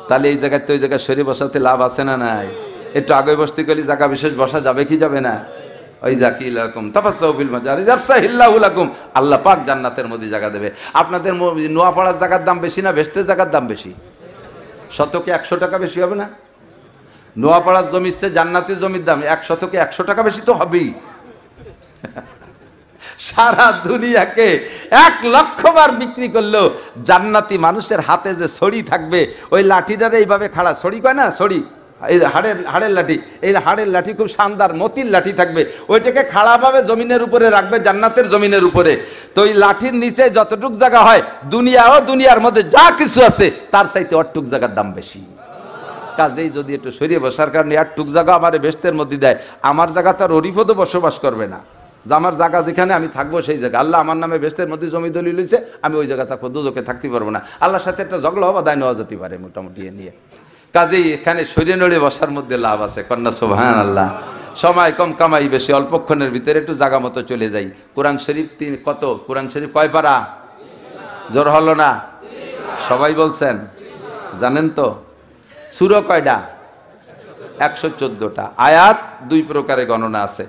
তাহলে এই জায়গাতে ওই জায়গায় সরে বসাতে লাভ আছে না নাই? একটু আগে বসতে গেলে জায়গা বিশেষ বসা যাবে কি যাবে না? ওই জাকিল রকম তাফাসসাহু ফিল মাজালিস ইয়াফসাহিল্লাহু লাকুম, আল্লাহ পাক জান্নাতের মধ্যে জায়গা দেবে। আপনাদের নোয়াপাড়ার জায়গার দাম বেশি না বেস্তের জায়গার দাম বেশি? শতকে 100 টাকা বেশি হবে না? নোয়াপাড়ার জমির চেয়ে জান্নাতের জমির দাম 1 শতকে 100 টাকা বেশি তো হবেই। সারা দুনিয়াকে 1,00,000 বার বিক্রি করলেও জান্নাতি মানুষের হাতে যে ছড়ি থাকবে, ওই লাঠিটারে এইভাবে খাড়া, ছড়ি কয় না, ছড়ি, এই হাড়ের লাঠি, এই হাড়ের লাঠি খুব শানদার মতির লাঠি থাকবে, ওইটাকে খাড়াভাবে জমিনের উপরে রাখবে, জান্নাতের জমিনের উপরে। তো ওই লাঠির নিচে যতটুক জায়গা হয়, দুনিয়া ও দুনিয়ার মধ্যে যা কিছু আছে তার চাইতে অটুক জায়গার দাম বেশি। কাজেই যদি একটু সরিয়ে বসার কারণে একটুক জায়গা আমার বেহেশতের মধ্যে দেয়, আমার জায়গা তার অরিফদও বসবাস করবে না, যে আমার জায়গা যেখানে আমি থাকবো সেই জায়গা, আল্লাহ আমার নামে বেহেশতের মধ্যে জমি দলিল হয়েছে, আমি ওই জায়গা থাকবো, দুদকে থাকতে পারবো না, আল্লাহর সাথে একটা ঝগড়া বা দায় নেওয়া যেতে পারে মোটামুটি এ নিয়ে। কাজেই এখানে সরিয়ে নড়ে বসার মধ্যে লাভ আছে, কন্যা সুবহানাল্লাহ। সময় কম, কামাই বেশি, অল্পক্ষণের ভিতরে একটু জায়গা মতো চলে যাই। কোরআন শরীফ কত? কোরআন শরীফ কয় পারা? জোর হলো না? সবাই বলছেন জানেন তো? সূরা কয়টা? 114টা। আয়াত 2 প্রকারে গণনা আছে।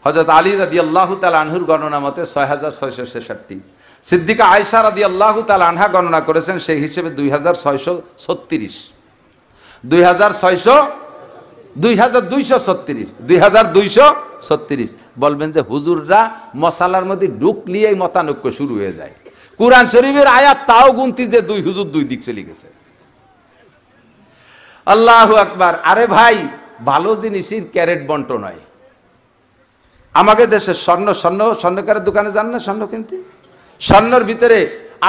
হযরত আলী রাদিয়াল্লাহু তাআলা আনহুর গণনা মতে 6666, সিদ্দিকা আয়েশা রাদিয়াল্লাহু তাআলা আনহা গণনা করেছেন সেই হিসেবে 2636, 2236। বলবেন যে হুজুররা মশালার মধ্যে ঢুকলিয়েই মতানৈক্য শুরু হয়ে যায়। কুরআন শরীফের আয়াত তাও গুনতি যে 2 হুজুর 2 দিক চলে গেছে। আল্লাহু আকবার। আরে ভাই, ভালো জিনিসের ক্যারেট বন্টন হয়। আমাদের দেশে স্বর্ণকারের দোকানে যান না স্বর্ণ কিনতে? স্বর্ণের ভিতরে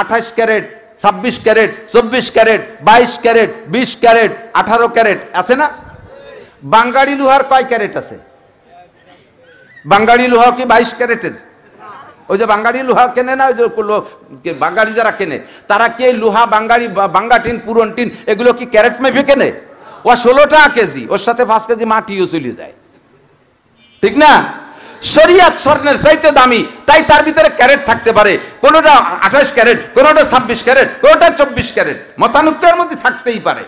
28 carat, 26 carat, 24 carat, 22 carat, 20 carat, 18 carat আছে না? বাঙ্গাড়ি লোহার কয় ক্যারেট আছে? বাঙ্গাড়ি লোহা কি 22 ক্যারেটের? ওই যে বাঙ্গাড়ি লোহা কেনে না, ওই যে বাঙ্গাড়ি যারা কেনে তারা কি লোহা বাঙ্গাড়ি, বাঙ্গাটিন, পুরনটিন এগুলো কি ক্যারেট মেপে কেনে? ও 16 টাকা কেজি, ওর সাথে 5 কেজি মাটিও চলে যায়, ঠিক না? শরিয়াত স্বর্ণের চাইতে দামি, তাই তার ভিতরে ক্যারেট থাকতে পারে, কোনোটা 28 ক্যারেট, কোনোটা 26 ক্যারেট, কোনোটা 24 ক্যারেট, মতানৈক্যের মধ্যে থাকতেই পারে।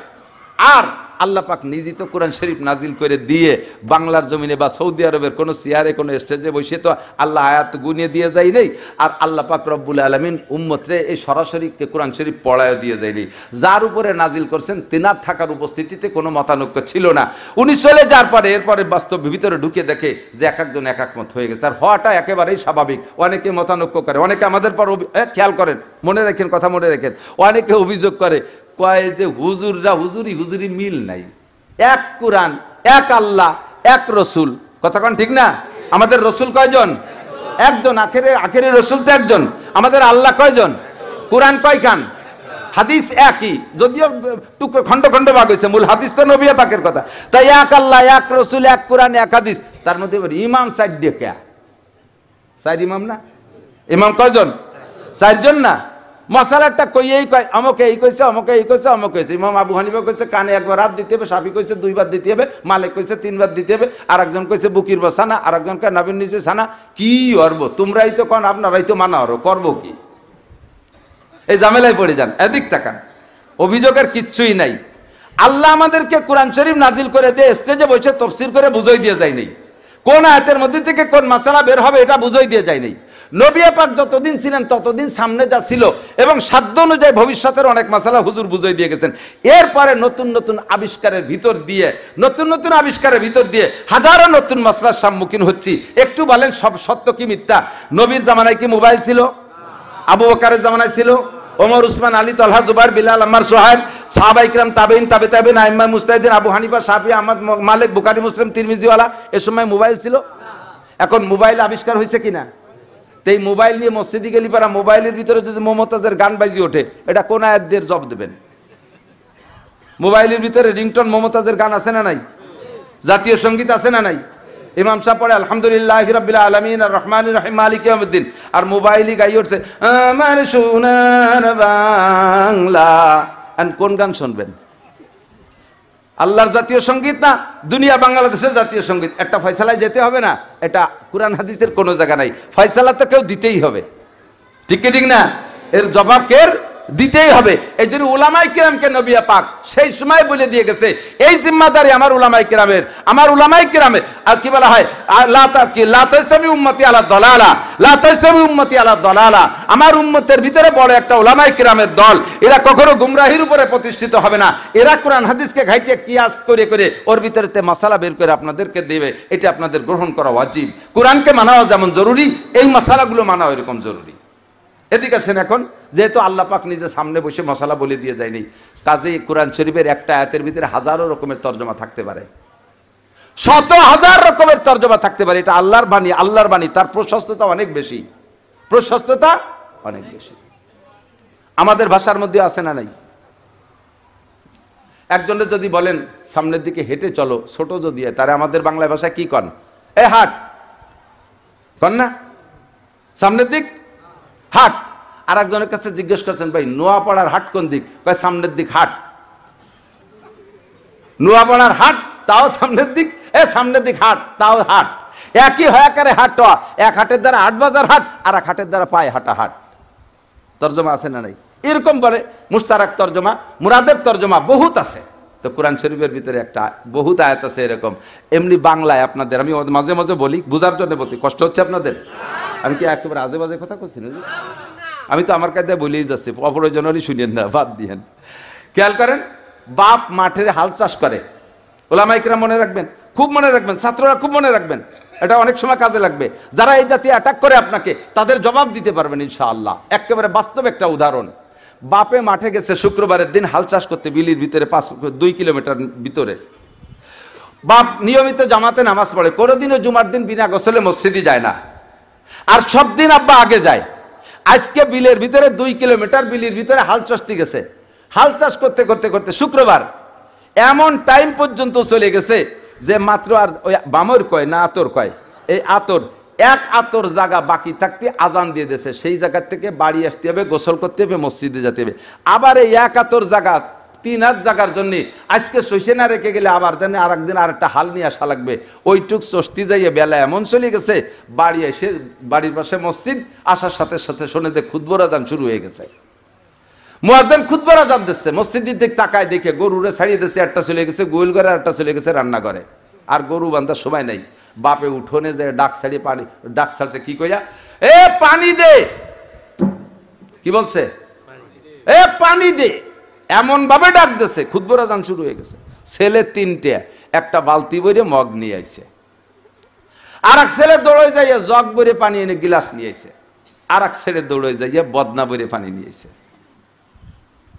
আর আল্লাহ পাক নিজেই তো কোরআন শরীফ নাজিল করে দিয়ে বাংলার জমিনে বা সৌদি আরবের কোনো চেয়ারে কোনো স্টেজে বসে তো আল্লাহ আয়াত গুনিয়ে দিয়ে যায় নেই। আর আল্লাহ পাক রব্বুল আলামিন উম্মতরে এই সরাসরি কোরআন শরীফ পড়ায় দিয়ে যায়নি। যার উপরে নাজিল করছেন তেনার থাকার উপস্থিতিতে কোনো মতানৈক্য ছিল না। উনি চলে যাওয়ার পরে এরপরে বাস্তব ভিতরে ঢুকে দেখে যে এক একজন এক এক মত হয়ে গেছে। তার হওয়াটা একেবারেই স্বাভাবিক। অনেকে মতানৈক্য করে, অনেকে আমাদের পর খেয়াল করেন, মনে রাখেন, কথা মনে রাখেন, অনেকে অভিযোগ করে, কয় যে হুজুররা হুজুরি মিল নাই, এক কোরআন, এক আল্লাহ, এক রসুল। কথা কোন ঠিক না? আমাদের রসুল কয়জন? একজন। আখেরে রসুল তো একজন। আমাদের আল্লাহ কয়জন? কোরআন কয়খান? হাদিস একই, যদিও টুকরো খন্ড খন্ড ভাগ হয়েছে, মূল হাদিস তো নবী পাকের কথা। তাই এক আল্লাহ, এক রসুল, এক কোরআন, এক হাদিস। তার মধ্যে ইমাম 4 দিয়ে কে? 4 ইমাম না? ইমাম কয়জন? 4 জন না? মশালাটা কইয়েই কয়, আমাকে এই কইছে, আমাকে এই কইছে, আমাকে কইছে। ইমাম আবু হানিফা কইছে কানে 1 বার রাত দিতে হবে, শাফি কইছে 2 বার দিতে হবে, মালিক কইছে 3 বার দিতে হবে, আর একজন কইছে বুকির বসানা, আর একজন কয় নাবির নিচে ছানা। কি করব? তোমরাই তো কোন, আপনারাই তো মানা হরো, করবো কি? এই ঝামেলায় পড়ে যান। এদিক তাকান, অভিযোগের কিচ্ছুই নাই। আল্লাহ আমাদেরকে কোরআন শরীফ নাজিল করে দিয়ে স্টেজে বসে তাফসীর করে বুঝাই দিয়ে যায় নাই। কোন আয়াতের মধ্যে থেকে কোন মাসালা বের হবে এটা বুঝাই দিয়ে যায় নাই। নবী পাক যতদিন ছিলেন ততদিন সামনে যা ছিল এবং সাধ্য অনুযায়ী ভবিষ্যতের অনেক মাসালা হুজুর বুঝাই দিয়ে গেছেন। এরপরে নতুন নতুন আবিষ্কারের ভিতর দিয়ে হাজারো নতুন মাসলার সম্মুখীন হচ্ছি। একটু বলেন সব সত্য কি মিথ্যা? নবীর জামানায় কি মোবাইল ছিল? আবু বকরের জামানায় ছিল? ওমর, উসমান, আলী, তালহা, জুবাইর, বিলাল, আম্মার, সোহাইব, সাহাবায়ে কিরাম, তাবেঈন, তাবেঈন, আইম্মা মুজতাহিদিন, আবু হানিফা, শাফি, আহমদ, মালিক, বুখারী, মুসলিম, তিরমিজিওয়ালা, এ সময় মোবাইল ছিল? এখন মোবাইল আবিষ্কার হয়েছে কিনা? এই মোবাইল নিয়ে মসজিদে গেলি পারা, মোবাইলের ভিতরে যদি মমতাজের গান বাজি ওঠে, এটা কোন আয়াত দিয়ে জবাব দেবেন? মোবাইলের ভিতরে রিংটোন মমতাজের গান আছে না নাই? জাতীয় সঙ্গীত আছে না নাই? ইমাম সাহেব পড়ে আলহামদুলিল্লাহি রাব্বিল আলামিন আর রহমানির রহিম মালিকি ইয়াউমিদ্দিন, আর মোবাইলই গাই উঠছে আমার সোনার বাংলা। আর কোন গান শুনবেন? আল্লাহর জাতীয় সঙ্গীত না দুনিয়া বাংলাদেশের জাতীয় সঙ্গীত? একটা ফয়সালায় যেতে হবে না? এটা কুরআন হাদিসের কোনো জায়গা নাই। ফয়সালা তো কেউ দিতেই হবে, ঠিক কি ঠিক না? এর জবাব কে? দিতেই হবে। এই জন্য উলামায়ে কিরামকে নবী পাক সেই সময় বলে দিয়ে গেছে, এই জিম্মাদারি আমার উলামায়ে কিরামের, আমার উলামায়ে কিরামের। আর কি বলা হয়, লা তাজতামি উম্মতি আলা দালালা, লা তাজতামি উম্মতি আলা দালালা। আমার উম্মতের ভিতরে বড় একটা উলামায়ে কিরামের দল, এরা কখনো গুমরাহির উপরে প্রতিষ্ঠিত হবে না। এরা কোরআন হাদিসকে ঘাইটিয়ে কিয়াস করে করে ওর ভিতরেতে মাসালা বের করে আপনাদেরকে দেবে। এটা আপনাদের গ্রহণ করা ওয়াজিব। কোরআনকে মানাও যেমন জরুরি, এই মাসালাগুলো মানাও এরকম জরুরি। এদিকে আসেন, এখন যেহেতু আল্লাহ পাক নিজে সামনে বসে মশালা বলে দিয়ে যায়নি, কাজেই কোরআন শরীফের একটা আয়াতের ভিতরে হাজারো রকমের তর্জমা থাকতে পারে, শত হাজার রকমের তর্জমা থাকতে পারে। এটা আল্লাহর বাণী, আল্লাহর বাণী, তার প্রশস্ততা অনেক বেশি, প্রশস্ততা অনেক বেশি। আমাদের ভাষার মধ্যে আছে না নাই? একজনের যদি বলেন সামনের দিকে হেঁটে চলো, ছোট যদি তারে আমাদের বাংলা ভাষায় কি কন? এ হাট কন না, সামনের দিক হাট। আর একজনের কাছে জিজ্ঞেস করছেন, ভাই নোয়াপাড়ার হাট কোন দিক? ভাই সামনের দিক হাট। নোয়াপাড়ার হাট তাও সামনের দিক, সামনের দিক হাট তাও হাট। একই হয় আকারে হাট, এক হাটের দ্বারা 8 বাজার হাট, আর এক হাটের দ্বারা পায়ে হাঁটা হাট। তর্জমা আছে না নাই? এরকম বলে মুস্তারাক তর্জমা, মুরাদের তর্জমা বহুত আছে। তো কোরআন শরীফের ভিতরে একটা বহুত আয়াত আছে এরকম। এমনি বাংলায় আপনাদের আমি মাঝে মাঝে বলি, বুঝার জন্য বলি, কষ্ট হচ্ছে আপনাদের? আমি কি একেবারে আজে বাজে কথা করছি না? আমি তো আমার কাছে বলেই যাচ্ছি, অপ্রয়োজনই শুনেন না, বাদ দিয়েন। খেয়াল করেন, বাপ মাঠের হাল চাষ করে। ওলামায়ে কিরাম মনে রাখবেন, খুব মনে রাখবেন, ছাত্ররা খুব মনে রাখবেন, এটা অনেক সময় কাজে লাগবে। যারা এই জাতীয় অ্যাটাক করে আপনাকে, তাদের জবাব দিতে পারবেন ইনশাআল্লাহ। একেবারে বাস্তব একটা উদাহরণ। বাপে মাঠে গেছে শুক্রবারের দিন হাল চাষ করতে, বিলির ভিতরে 2 কিলোমিটার ভিতরে। বাপ নিয়মিত জামাতে নামাজ পড়ে, কোনোদিনও জুমার দিন বিনা গোসলে মসজিদে যায় না, আর সব দিন আব্বা আগে যায়। আজকে বিলের ভিতরে 2 কিলোমিটার বিলির ভিতরে হাল চাষতে গেছে। হাল চাষ করতে করতে করতে শুক্রবার এমন টাইম পর্যন্ত চলে গেছে যে মাত্র আর ওই বামর কয় না আতর কয়, এই আতর, এক আতর জায়গা বাকি থাকতে আজান দিয়ে দিয়েছে। সেই জায়গা থেকে বাড়ি আসতে হবে, গোসল করতে হবে, মসজিদে যেতে হবে। আবার এই এক আতর জায়গা 3 হাত জায়গার জন্য আজকে সইসে না রেখে গেলে আবার দেন আর একদিন আর একটা হাল নিয়ে আসা লাগবে। ওইটুক সস্তি যাইয়ে বেলা এমন চলে গেছে, বাড়ি এসে বাড়ির পাশে মসজিদ, আসার সাথে সাথে শুনে যে খুতবার আজান শুরু হয়ে গেছে। মুয়াজ্জিন খুতবার আজান দিচ্ছে, মসজিদের দিক তাকায় দেখে গরুরে ছাড়িয়ে দিচ্ছে, একটা চলে গেছে গোল ঘরে, আর একটা চলে গেছে রান্না করে। আর গরু বান্ধার সময় নাই। বাপে উঠোনে যে ডাক ছাড়িয়ে পানি, ডাক ছাড়ছে কি কইয়া, এ পানি দে, কি বলছে, এ পানি দে, এমন ভাবে ডাক দিছে, খুতবার আজান শুরু হয়ে গেছে। ছেলে 3টে, একটা বালতি ভরে মগ নিয়ে আইছে, আর এক ছেলে দৌড়ে যাইয়া জগ ভরে পানি এনে গিলাস নিয়ে আইছে, আর এক ছেলে দৌড়ে যাইয়া বদনা ভরে পানি নিয়ে আইছে।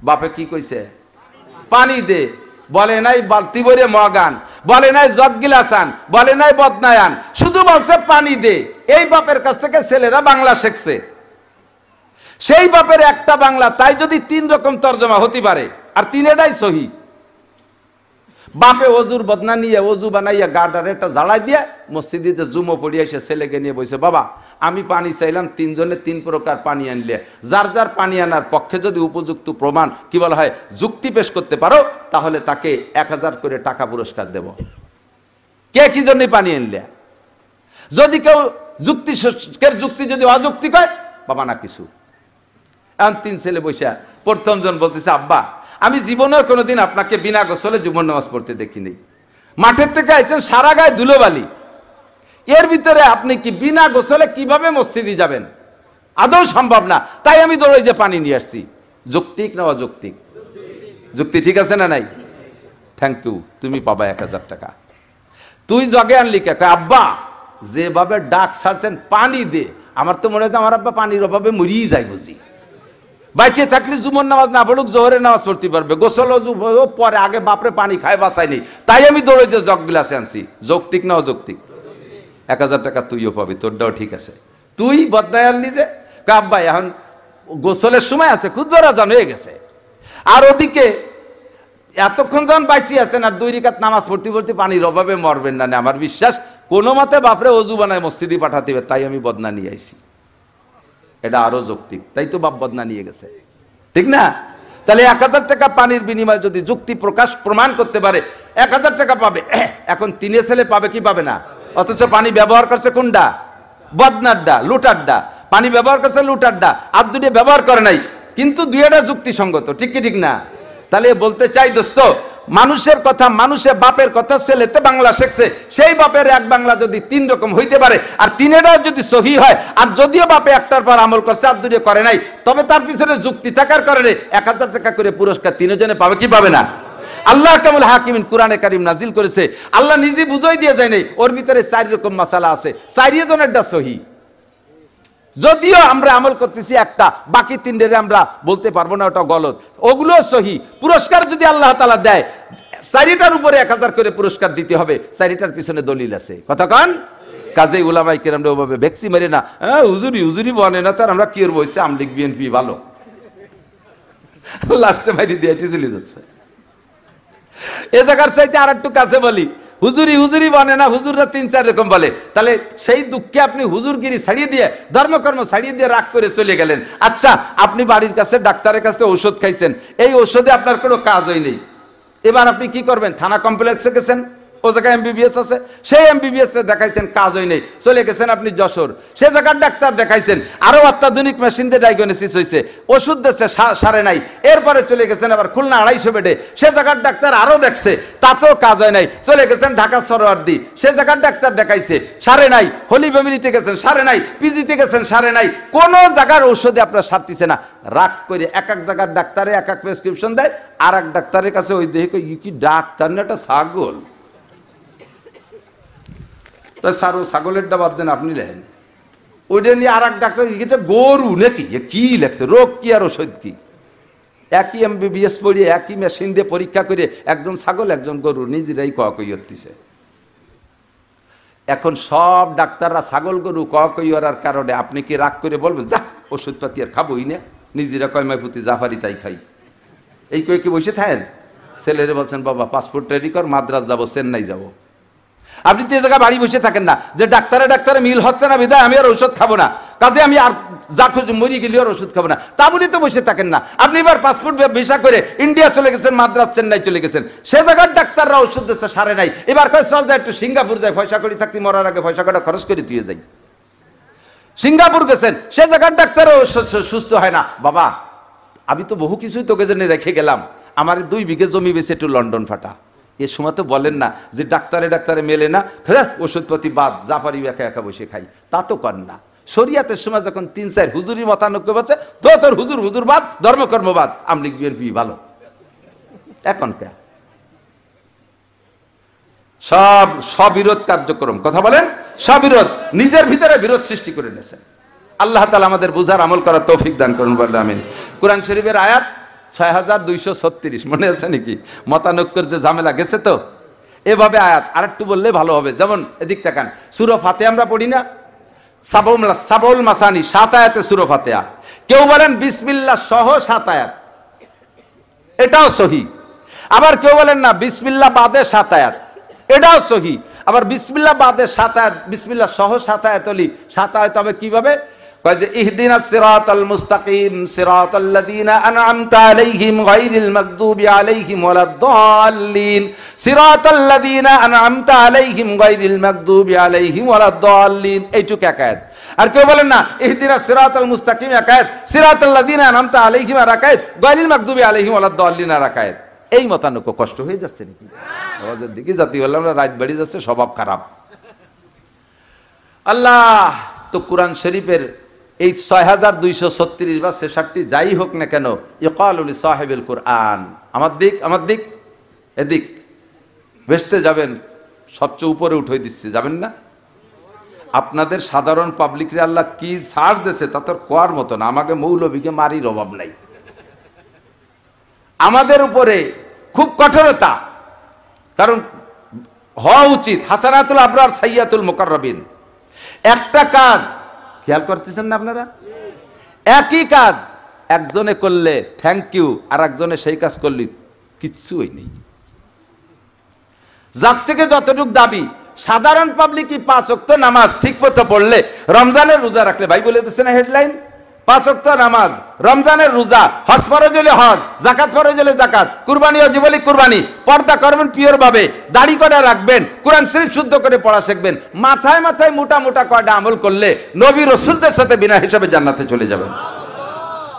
বাপে কি কইছে, পানি দে, বলে নাই বালতি ভরে মগ আন, বলে নাই জগ গিলাস আন, বলে নাই বদনায় আন, শুধু বলছে পানি দে। এই বাপের কাছ থেকে ছেলেরা বাংলা শিখছে। সেই বাপের একটা বাংলা, তাই যদি 3 রকম তর্জমা হতে পারে, আর 3টাই সহি। বাপে অজুর বদনা নিয়ে অজু বানাইয়া গার্ডারে একটা জ্বালাই দিয়ে মসজিদে যে জুমো পড়িয়ে এসে ছেলেকে নিয়ে বসে, বাবা আমি পানি চাইলাম, 3 জনে 3 প্রকার পানি আনলে, যার যার পানি আনার পক্ষে যদি উপযুক্ত প্রমাণ কি বলা হয় যুক্তি পেশ করতে পারো, তাহলে তাকে 1000 করে টাকা পুরস্কার দেব। কে কি জন্য পানি আনলে? যদি কেউ যুক্তি যদি অযুক্তি কয়, বাবা না কিছু। এখন 3 ছেলে বসে, প্রথম জন বলতেছে, আব্বা আমি জীবনেও কোনোদিন আপনাকে বিনা গোসলে জুমার নামাজ পড়তে দেখিনি। মাঠের থেকে আইছেন, সারা গায়ে ধুলোবালি, এর ভিতরে আপনি কি বিনা গোসলে কিভাবে মসজিদে যাবেন? আদৌ সম্ভব না। তাই আমি দৌড়ে যে পানি নিয়ে আসছি। যৌক্তিক না অযৌক্তিক? যুক্তি ঠিক আছে না নাই? থ্যাংক ইউ, তুমি পাবা 1000 টাকা। তুই জগে আনলি কে? আব্বা যেভাবে ডাক ছাড়ছেন পানি দে, আমার তো মনে হয় আমার আব্বা পানির অভাবে মরিয়ে যায় বুঝি। বাইচে থাকলে জুমর নামাজ না পড়ুক, জোহরের নামাজ পড়তে পারবে, গোসল পরে, আগে বাপরে পানি খায় বাঁচায়নি, তাই আমি দৌড়ে যে জগ গ্লাসে আনছি। যৌক্তিক না অযৌক্তিক? 1000 টাকা তুইও পাবি, তোরটাও ঠিক আছে। তুই বদনায় আনলি যে, আব্বা এখন গোসলের সময় আছে, খুতবার আজান হয়ে গেছে, আর ওদিকে এতক্ষণ যখন বাইসি আছেন আর 2 রাকাত নামাজ পড়তে পড়তে পানির অভাবে মরবেন না। আমার বিশ্বাস কোনো মতে বাপরে অজু বানায় মসজিদে পাঠাতে হবে, তাই আমি বদনা নিয়ে আইছি। এটা আরো যৌক্তিক, তাই তো বাপ বদনা নিয়ে গেছে, ঠিক না? তাহলে 1000 টাকা পানির বিনিময়ে যদি যুক্তি প্রমাণ করতে পারে 1000 টাকা পাবে। এখন 3 ছেলে পাবে কি পাবে না? অথচ পানি ব্যবহার করছে কোনটা? বদনারডা, লুটারডা। পানি ব্যবহার করছে লুটারডা, আর 2টি ব্যবহার করে নাই। কিন্তু দুইটা যুক্তিসঙ্গত, ঠিক কি ঠিক না? তাহলে বলতে চাই দোস্ত, মানুষের কথা, মানুষের বাপের কথা ছেলেতে বাংলা শিখছে, সেই বাপের এক বাংলা যদি তিন রকম হইতে পারে আর তিনেটাও যদি সহি হয়, আর যদিও বাপে একটার পর আমল করছে আর দুটো করে নাই, তবে তার পিছনে যুক্তি থাকার কারণে 1000 টাকা করে পুরস্কার তিনজনে পাবে কি পাবে না? আল্লাহ কামুল হাকিমিন কোরআনে কারীম নাজিল করেছে, আল্লাহ নিজে বুঝাই দিয়ে যায় নাই, ওর ভিতরে 4 রকম মাসালা আছে, 4 জনেরটা সহি। যদিও আমরা আমল করতেছি একটা, বাকি 3 আমরা বলতে পারবো না ওটা গলত, ওগুলো সহি। পুরস্কার যদি আল্লাহ তাআলা দেয়, 4টার উপরে 1000 করে পুরস্কার দিতে হবে, 4টার পিছনে দলিল আছে, কথা কন। কাজে উলামায়ে কেরামরা ওভাবে ভেক্সি মারে না, হুজুরি হুজুরি বনে না, তার আমরা কি এর বইছে আমলিগ বিএনপি ভালো, লাস্টে মারি দিয়ে চলে যাচ্ছে। এ জায়গার চাইতে আর একটু কাছে বলি, হুজুরি হুজুরি বনে না, হুজুররা 3-4 রকম বলে। তাহলে সেই দুঃখে আপনি হুজুরগিরি ছাড়িয়ে দিয়ে, ধর্মকর্ম ছাড়িয়ে দিয়ে রাগ করে চলে গেলেন। আচ্ছা, আপনি বাড়ির কাছে ডাক্তারের কাছে ঔষধ খাইছেন, এই ঔষধে আপনার কোনো কাজ হয়নি, এবার আপনি কি করবেন? থানা কমপ্লেক্সে গেছেন, ও জায়গায় এমবিবিএস আছে, সেই এমবিবিএস দেখাইছেন, কাজ হয় নাই, চলে গেছেন আপনি যশোর, সে জায়গার ডাক্তার দেখাইছেন, আরো অত্যাধুনিক মেশিন দিয়ে ডায়াগনোসিস হয়েছে, ওষুধ দিচ্ছে, সারে নাই, এরপরে চলে গেছেন আবার খুলনা 250 বেডে, সে জায়গার ডাক্তার আরো দেখছে, তাতেও কাজ হয় নাই, চলে গেছেন ঢাকা সরোয়ার্দী, সে জায়গার ডাক্তার দেখাইছে, সারে নাই, হলি ফ্যামিলিতে গেছেন, সারে নাই, পিজিতে গেছেন, সারে নাই, কোন জায়গার ঔষধে আপনার সারতিছে না। রাগ করে এক এক জায়গার ডাক্তারে এক এক প্রেসক্রিপশন দেয়, আর এক ডাক্তারের কাছে ওই দেখে কি ডাক্তার না, একটা ছাগল, সারো ছাগলেরটা বাদ দেন, আপনি লেখেন ওইটা নিয়ে আর এক ডাক্তার, এটা গরু নাকি, কি লেখছে, রোগ কি আর ওষুধ কি, একই এমবিবিএস পড়িয়ে একই মেশিন দিয়ে পরীক্ষা করে একজন ছাগল একজন গরু নিজেরাই কই হচ্ছে। এখন সব ডাক্তাররা ছাগল গরু কই হওয়ার কারণে আপনি কি রাগ করে বলবেন যা ওষুধপাতি আর খাবোই না, নিজেরা কয় মাইপুতি জাফারি তাই খাই, এই কয়ে কি বসে থাকেন? ছেলেরে বলছেন বাবা পাসপোর্ট রেডি কর, মাদ্রাজ যাবো, চেন্নাই যাবো। আপনি তো এই জায়গায় বাড়ি বসে থাকেন না যে ডাক্তারে মিল হচ্ছে না বিধায় আমি আর ওষুধ খাবো না, কাজে আমি আর যা খুঁজে মরি গেলে আর ওষুধ খাবো না, তা বলি তো বসে থাকেন না। আপনি এবার পাসপোর্ট ভিসা করে ইন্ডিয়া চলে গেছেন, মাদ্রাজ চেন্নাই চলে গেছেন, সে জায়গার ডাক্তাররা ওষুধ দিচ্ছে, সারে নাই, এবার কয় চল যায় একটু সিঙ্গাপুর যায়, পয়সা করি থাকতে মরার আগে পয়সা কটা খরচ করে দিয়ে যাই। সিঙ্গাপুর গেছেন, সে জায়গার ডাক্তারও সুস্থ হয় না। বাবা আমি তো বহু কিছুই তোকে জন্য রেখে গেলাম, আমার 2 বিঘে জমি বেশি একটু লন্ডন ফাটা, এ সময় তো বলেন না যে ডাক্তারে মেলে না, হ্যাঁ ওষুধপাতি বাদ, জাফারি একা একা বসে খাই, তা তো কর না। শরিয়াতের সময় যখন 3-4 হুজুরি মতানৈক্য হচ্ছে, তো তোর হুজুর বাদ, ধর্মকর্ম বাদ, আমলিগ বিএনপি ভালো। এখন কে সব সবিরোধ কার্যক্রম, কথা বলেন, সবিরোধ, নিজের ভিতরে বিরোধ সৃষ্টি করে নিয়েছেন। আল্লাহ তাআলা আমাদের বুঝার আমল করার তৌফিক দান করুন, বলেন আমিন। কোরআন শরীফের আয়াত 6236, মনে আছে নাকি? মতানৈক্যের যে ঝামেলা গেছে তো, এভাবে আয়াত আরেকটু বললে ভালো হবে। যেমন এদিক তাকান, সূরা ফাতিহা আমরা পড়ি না, সাবাউল মাসানি 7 আয়াতে সূরা ফাতিহা, কেউ বলেন বিসমিল্লাহ সহ 7 আয়াত, এটাও সহি। আবার কেউ বলেন না বিসমিল্লাহ বাদে 7 আয়াত, এটাও সহি। আবার বিসমিল্লাহ বাদে 7 আয়াত, বিসমিল্লাহ সহ 7 আয়াত হলি 7 আয়াত হবে কিভাবে? কয় যে ইহদিনাস সিরাতাল মুস্তাকিম সিরাতাল্লাযীনা আন'আমতা আলাইহিম গায়রিল মাগদুবি আলাইহিম ওয়ালাদ-দাল্লিন, সিরাতাল্লাযীনা আন'আমতা আলাইহিম গায়রিল মাগদুবি আলাইহিম ওয়ালাদ-দাল্লিন, এইটুকু এক আয়াত। আর কেউ বলেন না ইহদিনাস সিরাতাল মুস্তাকিম এক আয়াত, সিরাতাল্লাযীনা আন'আমতা আলাইহিম আর এক আয়াত, গায়রিল মাগদুবি আলাইহিম ওয়ালাদ-দাল্লিন আর এক আয়াত। এই মতানৈক্য কষ্ট হয়ে যাচ্ছে নাকি? আওয়াজের দিকে জাতি বললাম না, রাত বেড়ে যাচ্ছে, স্বভাব খারাপ। আল্লাহ তো কোরআন শরীফের এই 6236 বা 66 যাই হোক না কেন, ইকালু লি সাহিবিল কোরআন, আমার দিক এদিক ভেস্তে যাবেন, সবচেয়ে উপরে উঠে দিচ্ছে, যাবেন না? আপনাদের সাধারণ পাবলিকরে আল্লাহ কি ছাড় দিয়েছে তা তোর কোয়ার মতো না, আমাকে মৌলবীকে মারির অভাব নাই, আমাদের উপরে খুব কঠোরতা, কারণ হওয়া উচিত হাসানাতুল আবরার সাইয়াতুল মুকাররাবিন। একটা কাজ খেয়াল করতেছেন না আপনারা, একই কাজ একজনে করলে থ্যাংক ইউ, আর একজনে সেই কাজ করলে কিচ্ছুই নেই। যার থেকে যতটুক দাবি, সাধারণ পাবলিকই 5 ওয়াক্ত নামাজ ঠিক মতো পড়লে, রমজানের রোজা রাখলে, ভাই বলে দিচ্ছে না হেডলাইন, 5 ওয়াক্ত নামাজ, রমজানের রোজা, হজ ফরজ হলে হজ, যাকাত ফরজ হলে যাকাত, কুরবানি ওয়াজিব হলে কুরবানি, পর্দা করবেন পিওর ভাবে, দাড়ি কটা রাখবেন, কোরআন শরীফ শুদ্ধ করে পড়া শিখবেন, মাথায় মোটা মোটা কয়টা আমল করলে নবী রাসূলদের সাথে বিনা হিসাবে জান্নাতে চলে যাবেন।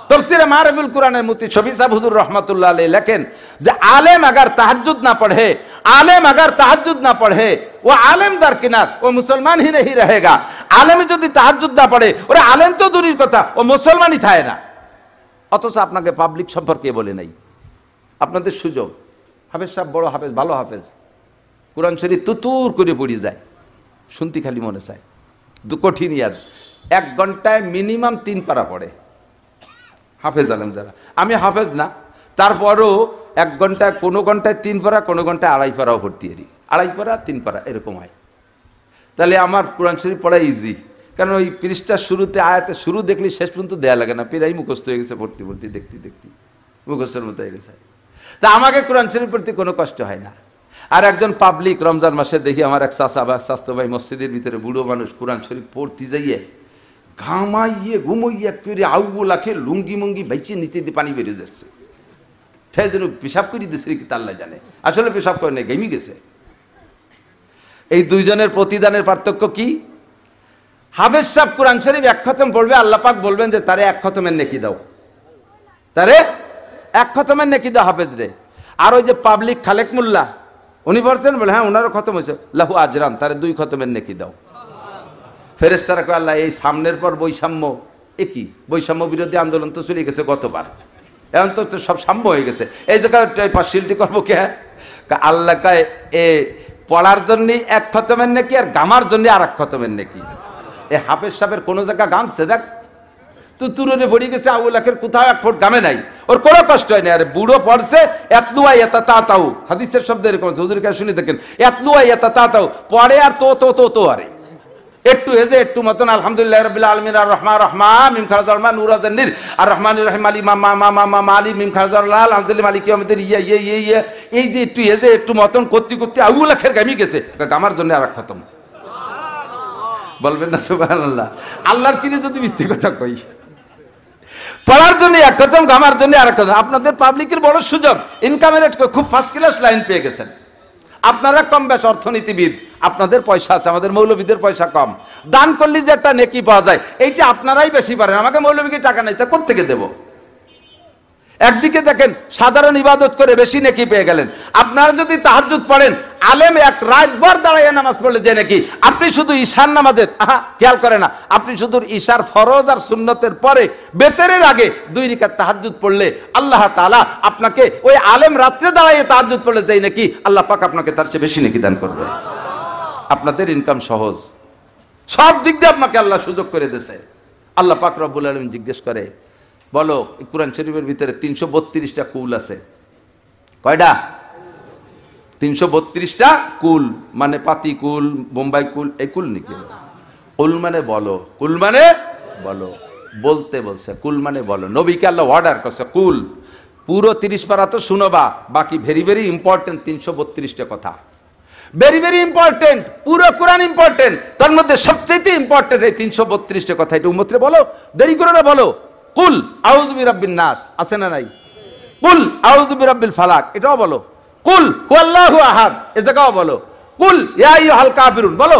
तफसीरे मारिफुल कुरान मुफ्ती शफी साहब हुजूर रहमतुल्लाह अलैह लिखें যে आलेम अगर तहज्जुद ना पढ़े, आलेम अगर तहज्जुद ना पढ़े वो आलेम दरकिनार, वो मुसलमान ही नहीं रहेगा। आलेम যদি তাহাজ্জুদ না পড়ে ওরে আলেম তো দূরের কথা, ও মুসলমানই থাকে না। অথচ আপনাকে পাবলিক সম্পর্কে বলে নাই। আপনাদের সুযোগ, হাফেজ সাহেব বড় হাফেজ, ভালো হাফেজ, কোরআন শরীফ তুতুর করে পড়ে যায়, শুনতে খালি মনে চায়, কঠিন ইয়াদ। 1 ঘন্টায় মিনিমাম 3 পারা পড়ে হাফেজ আলেম যারা। আমি হাফেজ না, তারপরও 1 ঘন্টায়, কোনো ঘন্টায় 3 পারা, কোনো ঘন্টায় 2.5 পারাও পড়তে পারি, 2.5 পারা 3 পারা এরকম হয়। তাহলে আমার কোরআন শরীফ পড়া ইজি, কারণ ওই পৃষ্ঠার শুরুতে আয়াতে শুরু দেখলে শেষ পর্যন্ত দেয়া লাগে না, প্রায় মুখস্থ হয়ে গেছে, পড়তে পড়তে দেখতে দেখতে মুখস্থের মতো হয়ে গেছে। তা আমাকে কোরআন শরীফ পড়তে কোনো কষ্ট হয় না। আর একজন পাবলিক রমজান মাসে দেখি আমার এক চাচা বা স্বাস্থ্য ভাই মসজিদের ভিতরে বুড়ো মানুষ কোরআন শরীফ পড়তে যাইয়ে ঘামাইয়ে ঘুমইয়ে করে আউগুলাকে লুঙ্গি মুঙ্গি বাইচে নিচে দিয়ে পানি বেরিয়ে যাচ্ছে, ঠেয়ে যেন পেশাব করে দিচ্ছে কি তাল্লা জানে, আসলে পেশাব করে নেই, ঘেমে গেছে। এই দুইজনের প্রতিদানের পার্থক্য কি? হাফেজ সাহেব কোরআন শরীফ 1 খতম পড়বে, আল্লাহ পাক বলবেন যে তারে 1 খতমের নেকি দাও, তারে 1 খতমের নেকি দাও হাফেজ রে। আর ওই যে পাবলিক খালেক মোল্লা উনি বলছেন, বলে হ্যাঁ ওনারও খতম হয়েছে, লাহু আজরান, তারে 2 খতমের নেকি দাও। ফেরেশতারা কয় আল্লাহ এই সামনের পর বৈষম্য, কি বৈষম্য বিরোধী আন্দোলন তো চলে গেছে গতবার, এখন তো সব সাম্য হয়ে গেছে, এই জায়গায় পার্সিয়ালিটি করবো কে? আল্লাহ কয় এ পড়ার জন্য 1 খতমের নেকি আর গামার জন্য আর 1 খতমের নেকি। এ হাফেজ সাহেবের কোনো জায়গা গামছে দেখ তো তুরনে পড়ে গেছে, আউলাখের কোথাও 1 ফুট গামে নাই, ওর কোনো কষ্ট হয় না। আরে বুড়ো পড়ছে এতলুয়া এতাতাতাউ, হাদিসের শব্দ এরকম, হুজুর কাছে শুনে দেখেন, এতলুয়া এতাতাতাউ পড়ে আর তো আরে একটু হেজে একটু মতন আলহামদুলিল্লাহ রাব্বিল আলামিন আর রহমান রহমান মিম খারাজাল মান নুরাজান নির আর রহমানির রহিম আলী মা মালি মিম খারাজাল লাল আমজালি মালিক ইয়াউমিদ্দিন ইয়া এই যে একটু হেজে একটু মতন করতে করতে আউলাখের গামি গেছে, গামার জন্য আর 1 খতম। বলবেন না সুবহানাল্লাহ? আল্লাহর কিনে যদি মিথ্যে কথা কই, পড়ার জন্য 1 খতম, গামার জন্য আর 1 খতম। আপনাদের পাবলিকের বড় সুযোগ, ইনকামের খুব ফার্স্ট ক্লাস লাইন পেয়ে গেছেন। আপনারা কম বেশ অর্থনীতিবিদ, আপনাদের পয়সা আছে, আমাদের মৌলবীদের পয়সা কম, দান করলে যে একটা নেকি পাওয়া যায় এইটা আপনারাই বেশি পারেন, আমাকে মৌলবীকে টাকা নাই, তা কোত্থেকে দেব? একদিকে দেখেন সাধারণ ইবাদত করে বেশি নেকি পেয়ে গেলেন। আপনারা যদি তাহাজ্জুদ পড়েন, আলেম 1 রাতভর দাঁড়াইয়া নামাজ পড়লে যে নাকি, আপনি শুধু ঈশার নামাজের খেয়াল করে না, আপনি শুধু ঈশার ফরজ আর সুন্নতের পরে বেতেরের আগে 2 রাকাত তাহাজ্জুদ পড়লে আল্লাহ তাআলা আপনাকে ওই আলেম রাত্রে দাঁড়াইয়া তাহাজ্জুদ পড়লে যাই নাকি, আল্লাহ পাক আপনাকে তার চেয়ে বেশি নেকি দান করবে। আপনাদের ইনকাম সহজ, সব দিক দিয়ে আপনাকে আল্লাহ সুযোগ করে দিয়েছে। আল্লাহ পাক রব্বুল আলামিন জিজ্ঞেস করে, বলো কোরআন শরীফের ভিতরে 332টা কুল আছে, কয়টা? 332টা কুল, মানে পাতি কুল, বোম্বাই কুল, এই কুল নাকি? কুল মানে বলো, কুল মানে বলো, বলতে বলছে, কুল মানে বলো। নবীকে আল্লাহ অর্ডার করছে কুল, পুরো 30 পারা তো শুনোবা, বাকি ভেরি ভেরি ইম্পর্টেন্ট 332টা কথা, ভেরি ভেরি ইম্পর্টেন্ট, পুরো কোরআন ইম্পর্টেন্ট, তার মধ্যে সবচেয়ে ইম্পর্টেন্ট এই 332টা কথা। এটা উম্মতরে বলো, দেরি করে না বলো। কুল আউযু বিরাব্বিন নাস আছে না নাই? কুল আউযু বিরাব্বিল ফালাক এটাও বলো। কুল হুয়াল্লাহু আহাদ এ জায়গাও বলো। কুল ইয়া আইয়ুহাল কাফিরুন বলো,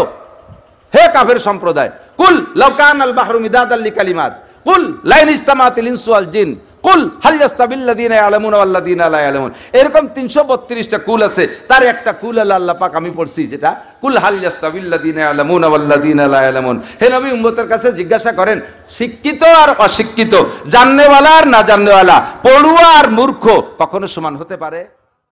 হে কাফের সম্প্রদায়। কুল লাউ কানাল বাহরু মিদাদাল লিকালিমাত কুল লাইন ইজতামাতিল ইনসু ওয়াল জিন কুল হাল ইয়াস্তাবিল্লাযিনা ইয়ালামুনা ওয়াল্লাযিনা লা ইয়ালামুন। এরকম 332টা কুল আছে, তার একটা কুল আল্লাহ পাক আমি পড়ছি, যেটা কুল হাল ইয়াস্তাবিল্লাযিনা ইয়ালামুনা ওয়াল্লাযিনা লা ইয়ালামুন। হে নবী, উম্মতের কাছে জিজ্ঞাসা করেন, শিক্ষিত আর অশিক্ষিত, জাননেওয়ালা আর না জাননেওয়ালা, পড়ুয়া আর মূর্খ কখনো সমান হতে পারে?